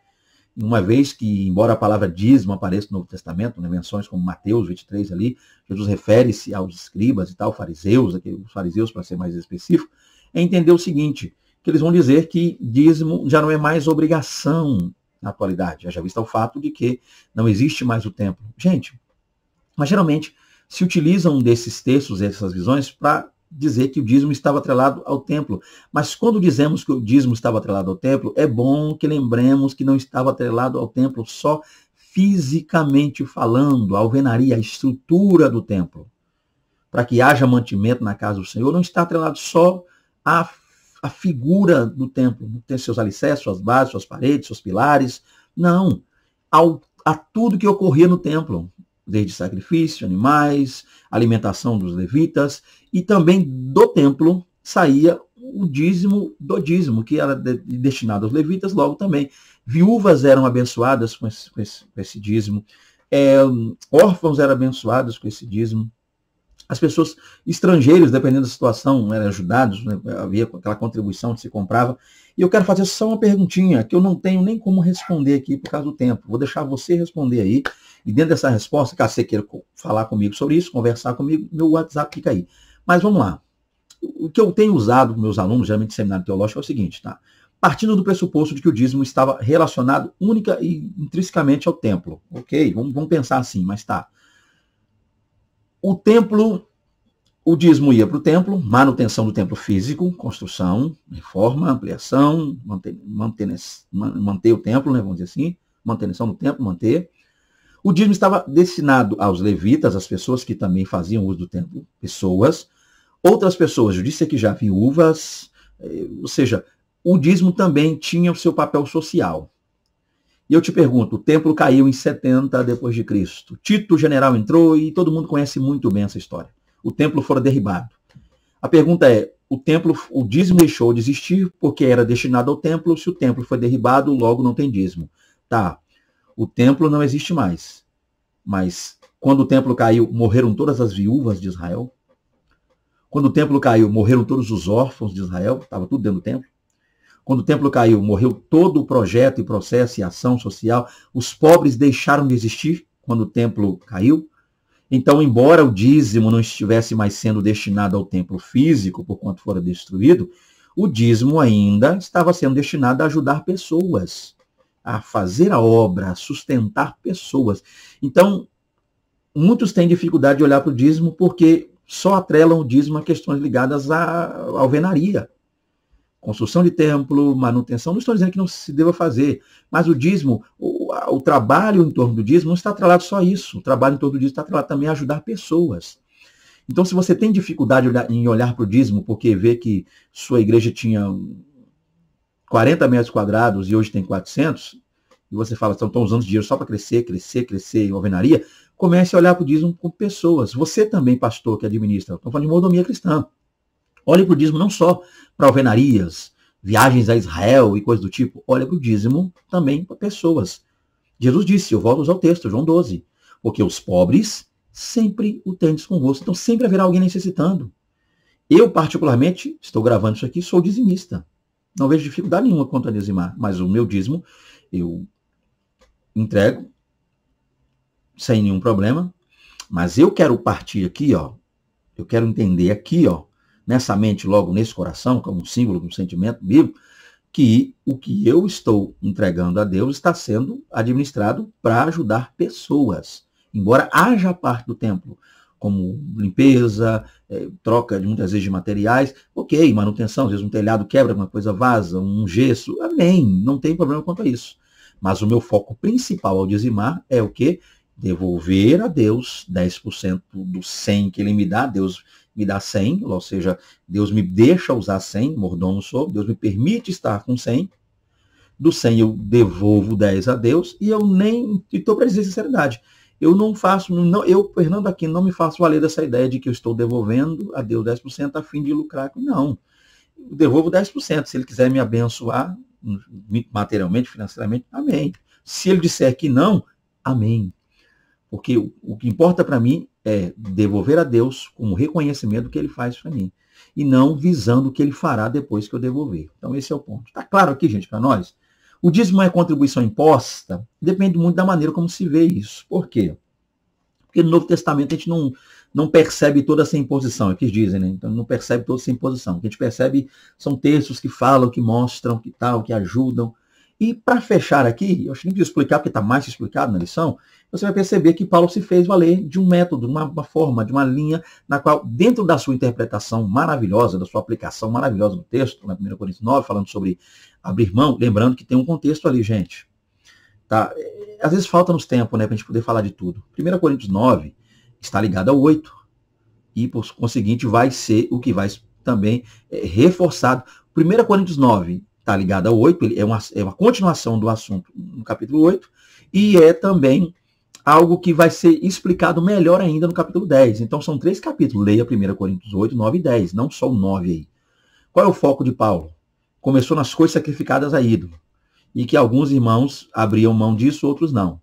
Uma vez que, embora a palavra dízimo apareça no Novo Testamento, né, menções como Mateus 23 ali, Jesus refere-se aos escribas e tal, fariseus, os fariseus para ser mais específico, é entender o seguinte, que eles vão dizer que dízimo já não é mais obrigação na atualidade. Já vista o fato de que não existe mais o templo. Gente, mas geralmente se utilizam desses textos, dessas visões, para dizer que o dízimo estava atrelado ao templo. Mas quando dizemos que o dízimo estava atrelado ao templo, é bom que lembremos que não estava atrelado ao templo só fisicamente falando, a alvenaria, a estrutura do templo. Para que haja mantimento na casa do Senhor, não está atrelado só à figura do templo, tem seus alicerces, suas bases, suas paredes, seus pilares. Não. A tudo que ocorria no templo, desde sacrifício, animais, alimentação dos levitas, e também do templo saía o dízimo do dízimo, que era destinado aos levitas, logo também. Viúvas eram abençoadas com esse dízimo, órfãos eram abençoados com esse dízimo. As pessoas, estrangeiros, dependendo da situação, eram ajudados, né? Havia aquela contribuição que se comprava. E eu quero fazer só uma perguntinha, que eu não tenho nem como responder aqui por causa do tempo. Vou deixar você responder aí. E dentro dessa resposta, caso você queira falar comigo sobre isso, conversar comigo, meu WhatsApp fica aí. Mas vamos lá. O que eu tenho usado com meus alunos, geralmente de seminário teológico, é o seguinte, tá? Partindo do pressuposto de que o dízimo estava relacionado única e intrinsecamente ao templo. Ok? Vamos pensar assim, mas tá. O templo, o dízimo ia para o templo, manutenção do templo físico, construção, reforma, ampliação, manter o templo, né, vamos dizer assim, manutenção do templo, manter. O dízimo estava destinado aos levitas, as pessoas que também faziam uso do templo, pessoas. Outras pessoas, eu disse aqui já, viúvas, ou seja, o dízimo também tinha o seu papel social. E eu te pergunto, o templo caiu em 70 depois de Cristo. Tito, general, entrou e todo mundo conhece muito bem essa história. O templo fora derribado. A pergunta é, o dízimo deixou de existir porque era destinado ao templo. Se o templo foi derribado, logo não tem dízimo. Tá, o templo não existe mais. Mas quando o templo caiu, morreram todas as viúvas de Israel? Quando o templo caiu, morreram todos os órfãos de Israel? Estava tudo dentro do templo? Quando o templo caiu, morreu todo o projeto e processo e ação social. Os pobres deixaram de existir quando o templo caiu. Então, embora o dízimo não estivesse mais sendo destinado ao templo físico, por quanto fora destruído, o dízimo ainda estava sendo destinado a ajudar pessoas, a fazer a obra, a sustentar pessoas. Então, muitos têm dificuldade de olhar para o dízimo porque só atrelam o dízimo a questões ligadas à alvenaria. Construção de templo, manutenção, não estou dizendo que não se deva fazer, mas o dízimo, o trabalho em torno do dízimo não está atrelado só a isso. O trabalho em torno do dízimo está atrelado também a ajudar pessoas. Então, se você tem dificuldade em olhar para o dízimo porque vê que sua igreja tinha 40 metros quadrados e hoje tem 400, e você fala, estão usando dinheiro só para crescer, crescer, crescer, alvenaria, comece a olhar para o dízimo como pessoas. Você também, pastor, que administra, estou falando de mordomia cristã. Olhe para o dízimo não só para alvenarias, viagens a Israel e coisas do tipo. Olha para o dízimo também para pessoas. Jesus disse, eu volto a usar o texto, João 12, porque os pobres sempre o tendes convosco. Então sempre haverá alguém necessitando. Eu, particularmente, estou gravando isso aqui, sou dizimista. Não vejo dificuldade nenhuma quanto a dizimar, mas o meu dízimo eu entrego sem nenhum problema. Mas eu quero partir aqui, ó, eu quero entender aqui, ó, nessa mente, logo nesse coração, como um símbolo, um sentimento bíblico, que o que eu estou entregando a Deus está sendo administrado para ajudar pessoas. Embora haja parte do templo, como limpeza, troca de muitas vezes de materiais, ok, manutenção, às vezes um telhado quebra, uma coisa vaza, um gesso, amém, não tem problema quanto a isso. Mas o meu foco principal ao dizimar é o quê? Devolver a Deus 10% do 100 que Ele me dá, Deus me dá 100, ou seja, Deus me deixa usar 100, mordomo sou, Deus me permite estar com 100, do 100 eu devolvo 10 a Deus, e eu nem, estou para dizer sinceridade, eu não faço, eu, Fernando Aquino, não me faço valer dessa ideia de que eu estou devolvendo a Deus 10% a fim de lucrar, não, eu devolvo 10%, se Ele quiser me abençoar, materialmente, financeiramente, amém, se Ele disser que não, amém. Porque o que importa para mim é devolver a Deus com o reconhecimento que Ele faz para mim. E não visando o que Ele fará depois que eu devolver. Então esse é o ponto. Está claro aqui, gente, para nós? O dízimo é contribuição imposta? Depende muito da maneira como se vê isso. Por quê? Porque no Novo Testamento a gente não percebe toda essa imposição, é o que dizem, né? Então não percebe toda essa imposição. O que a gente percebe são textos que falam, que mostram, que tal, que ajudam. E para fechar aqui, eu acho que nem preciso explicar, porque está mais explicado na lição, você vai perceber que Paulo se fez valer de um método, de uma forma, de uma linha, na qual, dentro da sua interpretação maravilhosa, da sua aplicação maravilhosa do texto, na 1 Coríntios 9, falando sobre abrir mão, lembrando que tem um contexto ali, gente. Tá? Às vezes falta nos tempos, né, para a gente poder falar de tudo. 1 Coríntios 9 está ligado ao 8, e, por conseguinte, vai ser o que vai também reforçado. 1 Coríntios 9 está ligado ao 8, é uma continuação do assunto no capítulo 8, e é também algo que vai ser explicado melhor ainda no capítulo 10. Então são 3 capítulos, leia 1 Coríntios 8, 9 e 10, não só o 9 aí. Qual é o foco de Paulo? Começou nas coisas sacrificadas a ídolo, e que alguns irmãos abriam mão disso, outros não.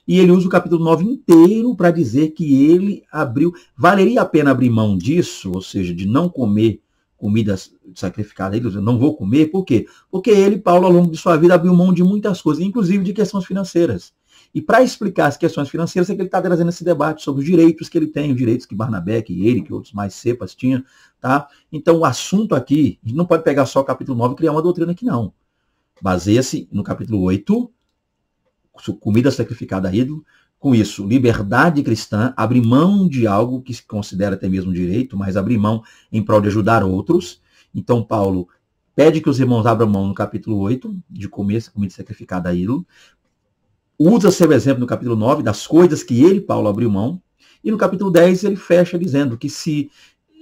E ele usa o capítulo 9 inteiro para dizer que ele abriu, valeria a pena abrir mão disso, ou seja, de não comer comidas sacrificadas, eu não vou comer, por quê? Porque ele, Paulo, ao longo de sua vida, abriu mão de muitas coisas, inclusive de questões financeiras. E para explicar as questões financeiras, é que ele está trazendo esse debate sobre os direitos que ele tem, os direitos que Barnabé, que ele, que outros mais cepas tinham, tá? Então, o assunto aqui, a gente não pode pegar só o capítulo 9 e criar uma doutrina aqui, não. Baseia-se no capítulo 8, comida sacrificada a ídolo, com isso, liberdade cristã, abrir mão de algo que se considera até mesmo direito, mas abrir mão em prol de ajudar outros. Então, Paulo pede que os irmãos abram mão no capítulo 8, de comer comida sacrificada a ídolo. Usa seu exemplo no capítulo 9, das coisas que ele, Paulo, abriu mão. E no capítulo 10, ele fecha dizendo que se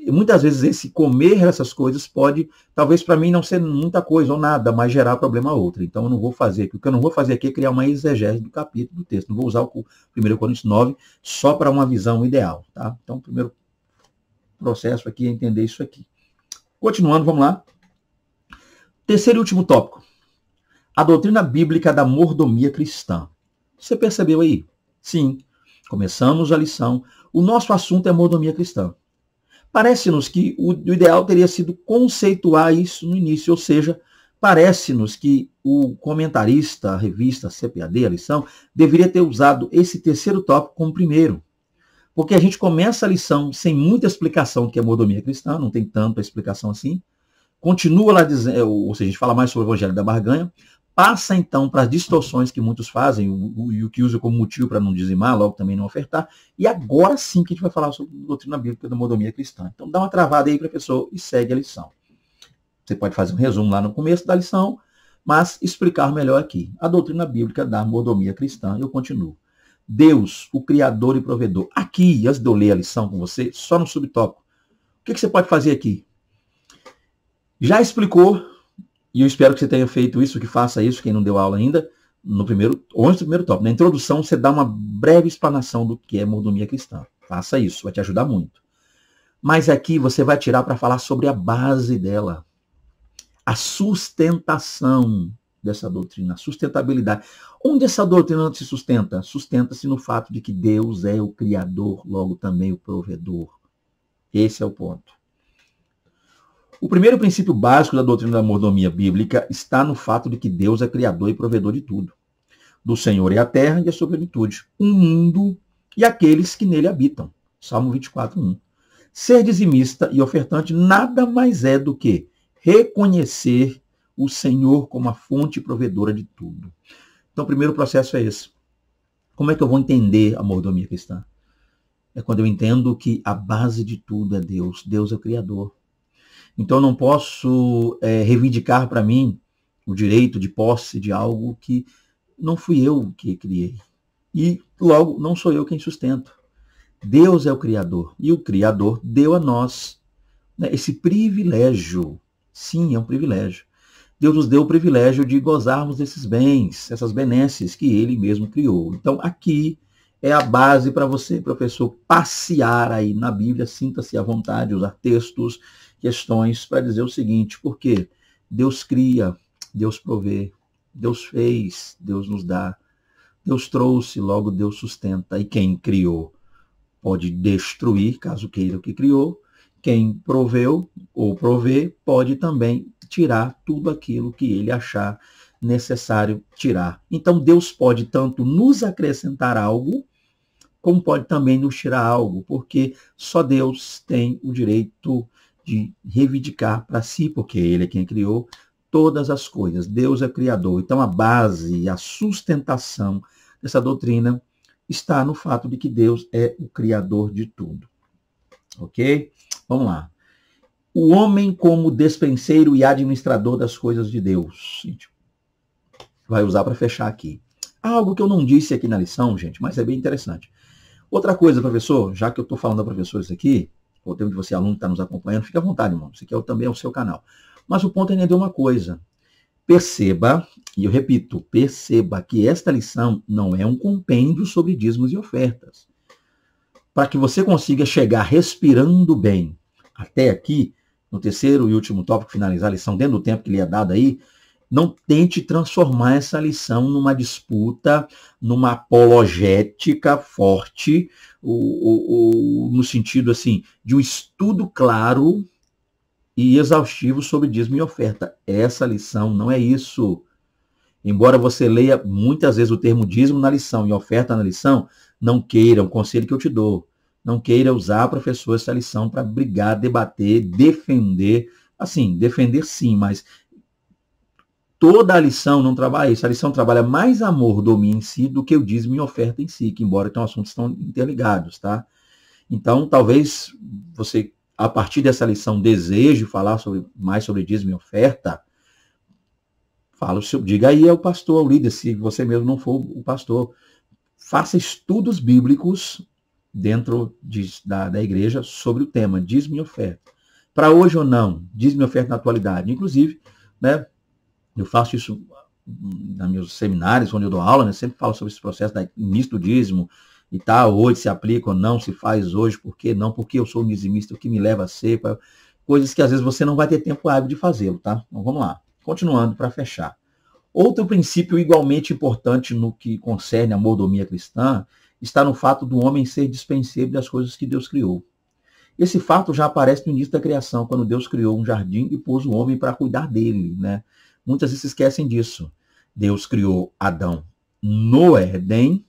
muitas vezes esse comer essas coisas pode, talvez para mim não ser muita coisa ou nada, mas gerar problema a outra. Então eu não vou fazer aqui. O que eu não vou fazer aqui é criar uma exegese do capítulo, do texto. Não vou usar o 1 Coríntios 9 só para uma visão ideal. Tá? Então o primeiro processo aqui é entender isso aqui. Continuando, vamos lá. Terceiro e último tópico. A doutrina bíblica da mordomia cristã. Você percebeu aí? Sim. Começamos a lição. O nosso assunto é mordomia cristã. Parece-nos que o ideal teria sido conceituar isso no início, ou seja, parece-nos que o comentarista, a revista CPAD, a lição, deveria ter usado esse terceiro tópico como primeiro. Porque a gente começa a lição sem muita explicação do que é mordomia cristã, não tem tanta explicação assim. Continua lá dizendo, ou seja, a gente fala mais sobre o evangelho da barganha, passa então para as distorções que muitos fazem, e o que usa como motivo para não dizimar, logo também não ofertar, e agora sim que a gente vai falar sobre a doutrina bíblica da mordomia cristã. Então dá uma travada aí, professor, e segue a lição. Você pode fazer um resumo lá no começo da lição, mas explicar melhor aqui. A doutrina bíblica da mordomia cristã, eu continuo. Deus, o Criador e Provedor. Aqui, antes de eu ler a lição com você, só no subtópico. O que você pode fazer aqui? Já explicou, e eu espero que você tenha feito isso, que faça isso, quem não deu aula ainda, no primeiro tópico. Na introdução, você dá uma breve explanação do que é mordomia cristã. Faça isso, vai te ajudar muito. Mas aqui você vai tirar para falar sobre a base dela, a sustentação dessa doutrina, a sustentabilidade. Onde essa doutrina se sustenta? Sustenta-se no fato de que Deus é o Criador, logo também o provedor. Esse é o ponto. O primeiro princípio básico da doutrina da mordomia bíblica está no fato de que Deus é Criador e provedor de tudo. Do Senhor é a terra e a sua plenitude, o mundo e aqueles que nele habitam. Salmo 24:1. Ser dizimista e ofertante nada mais é do que reconhecer o Senhor como a fonte provedora de tudo. Então, o primeiro processo é esse. Como é que eu vou entender a mordomia cristã? É quando eu entendo que a base de tudo é Deus. Deus é o Criador. Então, eu não posso reivindicar para mim o direito de posse de algo que não fui eu que criei. E, logo, não sou eu quem sustento. Deus é o Criador. E o Criador deu a nós, né, esse privilégio. Sim, é um privilégio. Deus nos deu o privilégio de gozarmos desses bens, essas benesses que Ele mesmo criou. Então, aqui é a base para você, professor, passear aí na Bíblia, sinta-se à vontade, usar textos, questões, para dizer o seguinte: porque Deus cria, Deus provê, Deus fez, Deus nos dá, Deus trouxe, logo Deus sustenta. E quem criou pode destruir, caso queira o que criou. Quem proveu ou provê pode também tirar tudo aquilo que ele achar necessário tirar. Então Deus pode tanto nos acrescentar algo, como pode também nos tirar algo, porque só Deus tem o direito de reivindicar para si, porque Ele é quem criou todas as coisas. Deus é Criador. Então a base, a sustentação dessa doutrina está no fato de que Deus é o Criador de tudo. Ok? Vamos lá. O homem como despenseiro e administrador das coisas de Deus. Gente, vai usar para fechar aqui. Algo que eu não disse aqui na lição, gente, mas é bem interessante. Outra coisa, professor, já que eu estou falando a professores aqui, ou tem de você, aluno que está nos acompanhando, fique à vontade, irmão. Isso aqui também é o seu canal. Mas o ponto é entender uma coisa. Perceba, e eu repito, perceba que esta lição não é um compêndio sobre dízimos e ofertas. Para que você consiga chegar respirando bem até aqui, no terceiro e último tópico, finalizar a lição dentro do tempo que lhe é dado aí, não tente transformar essa lição numa disputa, numa apologética forte, no sentido assim, de um estudo claro e exaustivo sobre dízimo e oferta. Essa lição não é isso. Embora você leia muitas vezes o termo dízimo na lição e oferta na lição, não queira, um conselho que eu te dou, não queira usar, professor, essa lição para brigar, debater, defender. Assim, defender sim, mas toda a lição não trabalha isso. A lição trabalha mais a mordomia em si do que o dízimo e oferta em si, que embora tenham assuntos estão interligados, tá? Então, talvez você, a partir dessa lição, deseje falar mais sobre dízimo e oferta. Diga aí ao pastor, ao líder, se você mesmo não for o pastor. Faça estudos bíblicos dentro da igreja sobre o tema dízimo e oferta. Para hoje ou não, dízimo e oferta na atualidade. Inclusive, né, eu faço isso nos meus seminários, onde eu dou aula, né, sempre falo sobre esse processo do início do dízimo e tal, hoje se aplica ou não, se faz hoje, por que não, porque eu sou um dizimista, o que me leva a ser, coisas que às vezes você não vai ter tempo hábil de fazê-lo, tá? Então vamos lá, continuando para fechar. Outro princípio igualmente importante no que concerne a mordomia cristã está no fato do homem ser dispenseiro das coisas que Deus criou. Esse fato já aparece no início da criação, quando Deus criou um jardim e pôs o homem para cuidar dele, né? Muitas vezes se esquecem disso. Deus criou Adão no Éden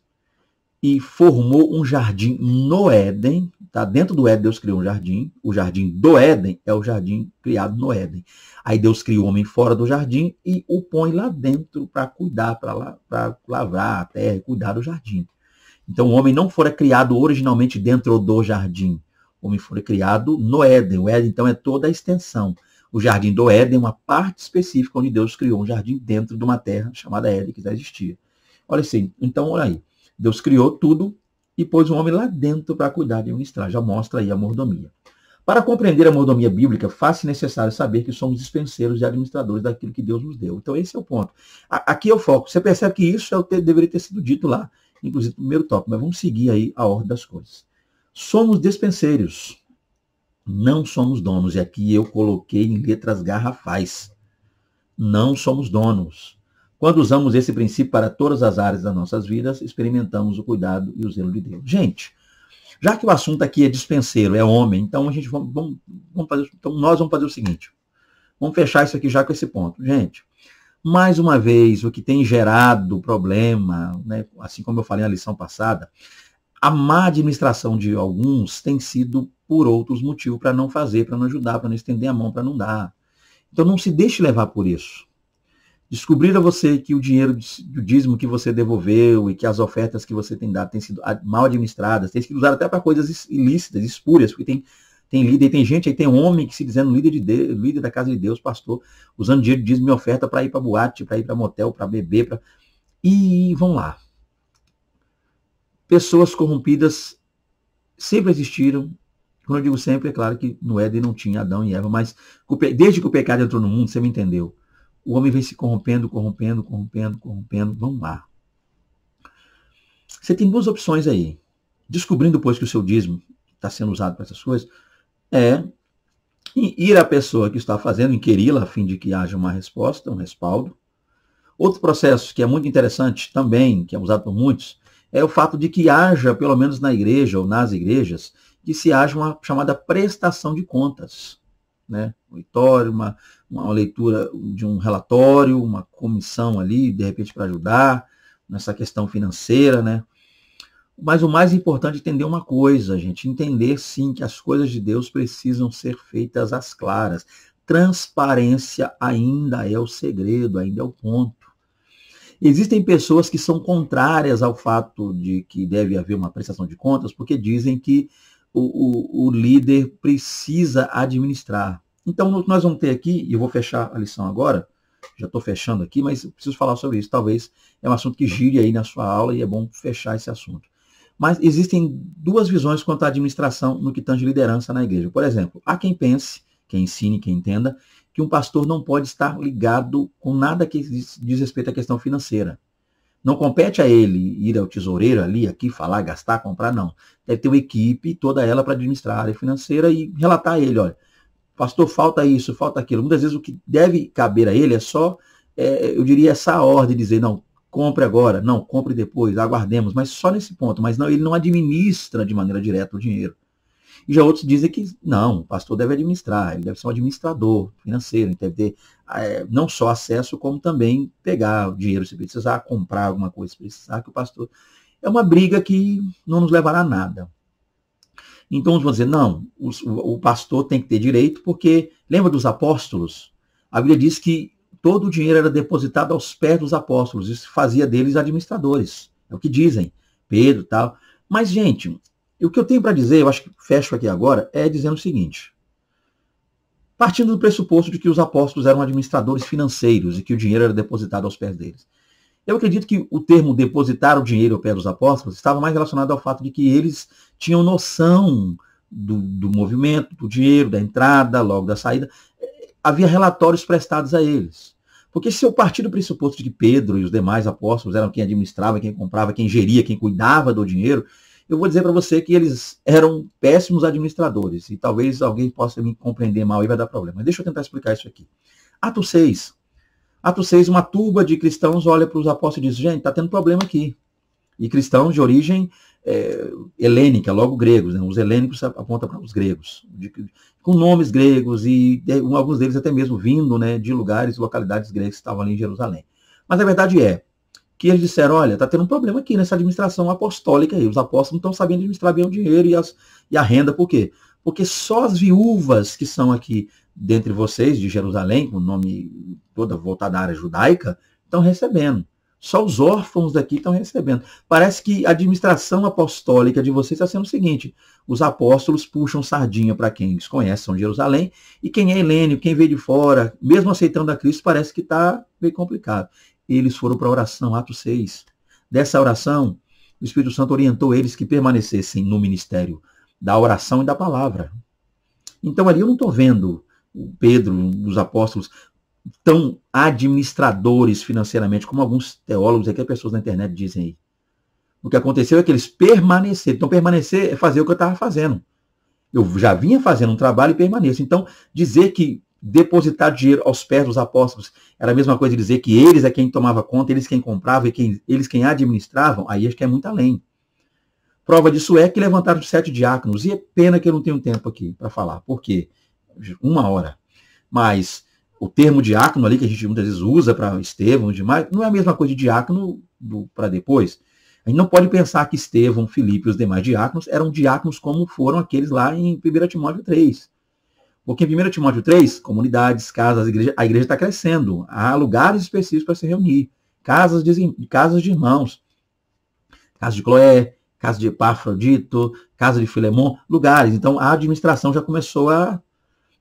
e formou um jardim no Éden. Tá? Dentro do Éden, Deus criou um jardim. O jardim do Éden é o jardim criado no Éden. Aí Deus cria o homem fora do jardim e o põe lá dentro para cuidar, para lavrar a terra e cuidar do jardim. Então o homem não fora criado originalmente dentro do jardim. O homem foi criado no Éden. O Éden, então, é toda a extensão. O jardim do Éden é uma parte específica onde Deus criou um jardim dentro de uma terra chamada Éden, que já existia. Olha assim, então, olha aí. Deus criou tudo e pôs o homem lá dentro para cuidar e administrar. Já mostra aí a mordomia. Para compreender a mordomia bíblica, faz-se necessário saber que somos dispenseiros e administradores daquilo que Deus nos deu. Então esse é o ponto. Aqui é o foco. Você percebe que isso deveria ter sido dito lá, inclusive no primeiro tópico, mas vamos seguir aí a ordem das coisas. Somos dispenseiros, não somos donos. E aqui eu coloquei em letras garrafais. Não somos donos. Quando usamos esse princípio para todas as áreas das nossas vidas, experimentamos o cuidado e o zelo de Deus. Gente, já que o assunto aqui é dispenseiro, é homem, então a gente vamos fazer, então nós vamos fazer o seguinte. Vamos fechar isso aqui já com esse ponto. Gente, mais uma vez, o que tem gerado problema, né, assim como eu falei na lição passada, a má administração de alguns tem sido por outros motivos, para não fazer, para não ajudar, para não estender a mão, para não dar. Então não se deixe levar por isso. Descobrir a você que o dinheiro do dízimo que você devolveu e que as ofertas que você tem dado têm sido mal administradas, têm sido usadas até para coisas ilícitas, espúrias, porque tem líder, tem gente aí, tem homem que se dizendo líder de Deus, líder da casa de Deus, pastor, usando dinheiro de dízimo e oferta para ir para boate, para ir para motel, para beber, e vão lá. Pessoas corrompidas sempre existiram. Quando eu digo sempre, é claro que no Éden não tinha Adão e Eva, mas desde que o pecado entrou no mundo, você me entendeu. O homem vem se corrompendo. Vamos lá. Você tem duas opções aí. Descobrindo depois que o seu dízimo está sendo usado para essas coisas, é ir à pessoa que está fazendo, inquiri-la a fim de que haja uma resposta, um respaldo. Outro processo que é muito interessante também, que é usado por muitos, é o fato de que haja, pelo menos na igreja ou nas igrejas, que se haja uma chamada prestação de contas. Né? Um leitório, uma leitura de um relatório, uma comissão ali, de repente para ajudar nessa questão financeira, né? Mas o mais importante é entender uma coisa, gente, entender sim que as coisas de Deus precisam ser feitas às claras. Transparência ainda é o segredo, ainda é o ponto. Existem pessoas que são contrárias ao fato de que deve haver uma prestação de contas, porque dizem que o líder precisa administrar. Então, o que nós vamos ter aqui, e eu vou fechar a lição agora, já estou fechando aqui, mas eu preciso falar sobre isso. Talvez é um assunto que gire aí na sua aula e é bom fechar esse assunto. Mas existem duas visões quanto à administração no que tange liderança na igreja. Por exemplo, há quem pense, quem ensine, quem entenda, que um pastor não pode estar ligado com nada que diz respeito à questão financeira. Não compete a ele ir ao tesoureiro ali, aqui, falar, gastar, comprar, não. Deve ter uma equipe, toda ela para administrar a área financeira e relatar a ele, olha, pastor, falta isso, falta aquilo. Muitas vezes o que deve caber a ele é só, eu diria, essa ordem, dizer, não, compre agora, não, compre depois, aguardemos, mas só nesse ponto. Mas não, ele não administra de maneira direta o dinheiro. E já outros dizem que não, o pastor deve administrar, ele deve ser um administrador financeiro, ele deve ter não só acesso, como também pegar o dinheiro se precisar, comprar alguma coisa se precisar, que o pastor... É uma briga que não nos levará a nada. Então, vamos dizer, não, o pastor tem que ter direito, porque, lembra dos apóstolos? A Bíblia diz que todo o dinheiro era depositado aos pés dos apóstolos, isso fazia deles administradores, é o que dizem, Pedro e tal. Mas, gente, o que eu tenho para dizer, eu acho que fecho aqui agora, é dizendo o seguinte, partindo do pressuposto de que os apóstolos eram administradores financeiros e que o dinheiro era depositado aos pés deles. Eu acredito que o termo depositar o dinheiro ao pé dos apóstolos estava mais relacionado ao fato de que eles tinham noção do movimento, do dinheiro, da entrada, logo da saída. Havia relatórios prestados a eles. Porque se eu partir do pressuposto de que Pedro e os demais apóstolos eram quem administrava, quem comprava, quem geria, quem cuidava do dinheiro, eu vou dizer para você que eles eram péssimos administradores. E talvez alguém possa me compreender mal e vai dar problema. Mas deixa eu tentar explicar isso aqui. Atos 6. Atos 6, uma turba de cristãos olha para os apóstolos e diz, gente, está tendo problema aqui. E cristãos de origem helênica, logo gregos, né? Os helênicos apontam para os gregos, com nomes gregos e alguns deles até mesmo vindo, né, de lugares, localidades gregas que estavam ali em Jerusalém. Mas a verdade é que eles disseram, olha, está tendo um problema aqui nessa administração apostólica aí, os apóstolos não estão sabendo administrar bem o dinheiro e a renda, por quê? Porque só as viúvas que são aqui dentre vocês, de Jerusalém, com o nome toda voltada à área judaica, estão recebendo. Só os órfãos daqui estão recebendo. Parece que a administração apostólica de vocês está sendo o seguinte, os apóstolos puxam sardinha para quem eles conhecem, são de Jerusalém, e quem é helênico, quem veio de fora, mesmo aceitando a Cristo, parece que está meio complicado. Eles foram para a oração, Atos 6. Dessa oração, o Espírito Santo orientou eles que permanecessem no ministério da oração e da palavra. Então ali eu não estou vendo o Pedro, os apóstolos, tão administradores financeiramente, como alguns teólogos e pessoas na internet dizem aí. O que aconteceu é que eles permaneceram. Então permanecer é fazer o que eu estava fazendo. Eu já vinha fazendo um trabalho e permaneço. Então dizer que depositar dinheiro aos pés dos apóstolos era a mesma coisa de dizer que eles é quem tomava conta, eles quem comprava e eles quem administravam, aí acho que é muito além. Prova disso é que levantaram 7 diáconos, e é pena que eu não tenho tempo aqui para falar. Por quê? 1 hora. Mas o termo diácono ali, que a gente muitas vezes usa para Estevão e demais, não é a mesma coisa de diácono para depois. A gente não pode pensar que Estevão, Filipe e os demais diáconos eram diáconos como foram aqueles lá em 1 Timóteo 3. Porque em 1 Timóteo 3, comunidades, casas, a igreja está crescendo. Há lugares específicos para se reunir. Casas de irmãos. Casa de Cloé, casa de Epafrodito, casa de Filemon, lugares. Então a administração já começou a...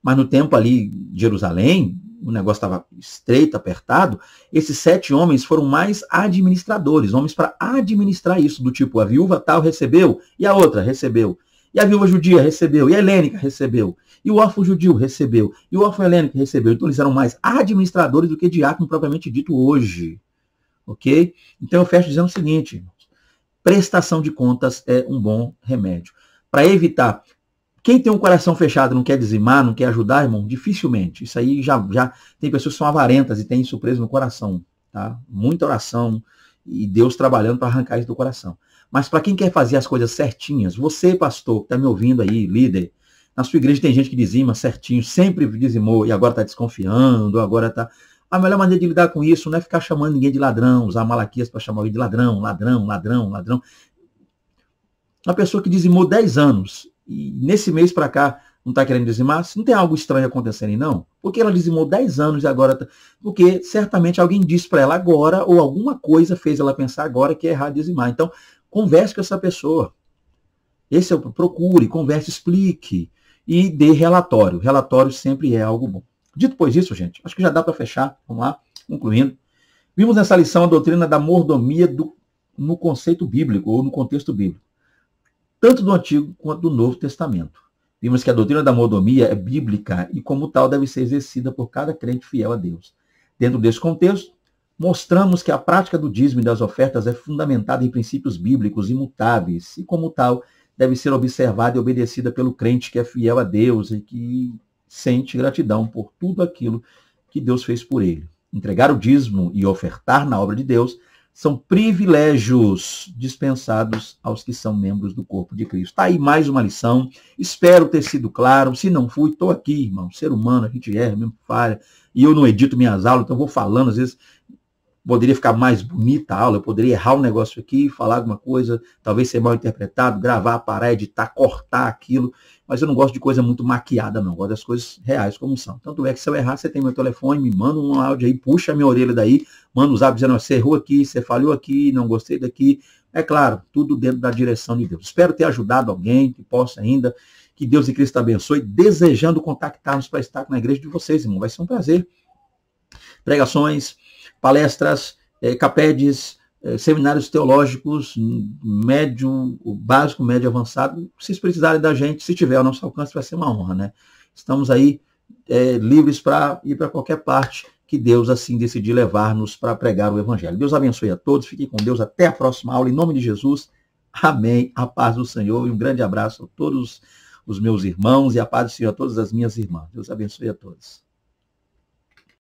Mas no tempo ali de Jerusalém, o negócio estava estreito, apertado, esses 7 homens foram mais administradores, homens para administrar isso, do tipo, a viúva tal recebeu, e a outra recebeu. E a viúva judia recebeu, e a helênica recebeu, e o órfão judio recebeu, e o órfão helênico recebeu. Então eles eram mais administradores do que diácono propriamente dito hoje. Ok? Então eu fecho dizendo o seguinte, prestação de contas é um bom remédio. Para evitar... Quem tem um coração fechado, não quer dizimar, não quer ajudar, irmão, dificilmente. Isso aí já tem pessoas que são avarentas e têm isso preso no coração. Tá? Muita oração e Deus trabalhando para arrancar isso do coração. Mas para quem quer fazer as coisas certinhas, você, pastor, que está me ouvindo aí, líder, na sua igreja tem gente que dizima certinho, sempre dizimou e agora está desconfiando, agora está... A melhor maneira de lidar com isso não é ficar chamando ninguém de ladrão, usar Malaquias para chamar alguém de ladrão, ladrão, ladrão, ladrão. Uma pessoa que dizimou 10 anos e nesse mês para cá não está querendo dizimar, não tem algo estranho acontecendo aí, não? Porque ela dizimou 10 anos e agora... Porque certamente alguém disse para ela agora, ou alguma coisa fez ela pensar agora que é errado dizimar. Então, converse com essa pessoa. Procure, converse, explique e dê relatório. Relatório sempre é algo bom. Dito pois isso, gente, acho que já dá para fechar. Vamos lá, concluindo. Vimos nessa lição a doutrina da mordomia no conceito bíblico, ou no contexto bíblico, tanto do Antigo quanto do Novo Testamento. Vimos que a doutrina da mordomia é bíblica e, como tal, deve ser exercida por cada crente fiel a Deus. Dentro desse contexto, mostramos que a prática do dízimo e das ofertas é fundamentada em princípios bíblicos imutáveis e, como tal, deve ser observada e obedecida pelo crente que é fiel a Deus e que sente gratidão por tudo aquilo que Deus fez por ele. Entregar o dízimo e ofertar na obra de Deus são privilégios dispensados aos que são membros do corpo de Cristo. Está aí mais uma lição. Espero ter sido claro. Se não fui, estou aqui, irmão. Ser humano, a gente erra, mesmo falha. E eu não edito minhas aulas, então eu vou falando. Às vezes poderia ficar mais bonita a aula, eu poderia errar um negócio aqui, falar alguma coisa, talvez ser mal interpretado, gravar, parar, editar, cortar aquilo. Mas eu não gosto de coisa muito maquiada, não. Eu gosto das coisas reais como são. Tanto é que se eu errar, você tem meu telefone, me manda um áudio aí, puxa a minha orelha daí, manda um zap dizendo, você errou aqui, você falhou aqui, não gostei daqui. É claro, tudo dentro da direção de Deus. Espero ter ajudado alguém que possa ainda, que Deus e Cristo abençoe, desejando contactar-nos para estar na igreja de vocês, irmão. Vai ser um prazer. Pregações, palestras, capedes, seminários teológicos, médio, básico, médio, avançado. Se vocês precisarem da gente, se tiver ao nosso alcance, vai ser uma honra, né? Estamos aí livres para ir para qualquer parte que Deus assim decidir levar-nos para pregar o Evangelho. Deus abençoe a todos, fiquem com Deus, até a próxima aula, em nome de Jesus. Amém. A paz do Senhor e um grande abraço a todos os meus irmãos e a paz do Senhor a todas as minhas irmãs. Deus abençoe a todos.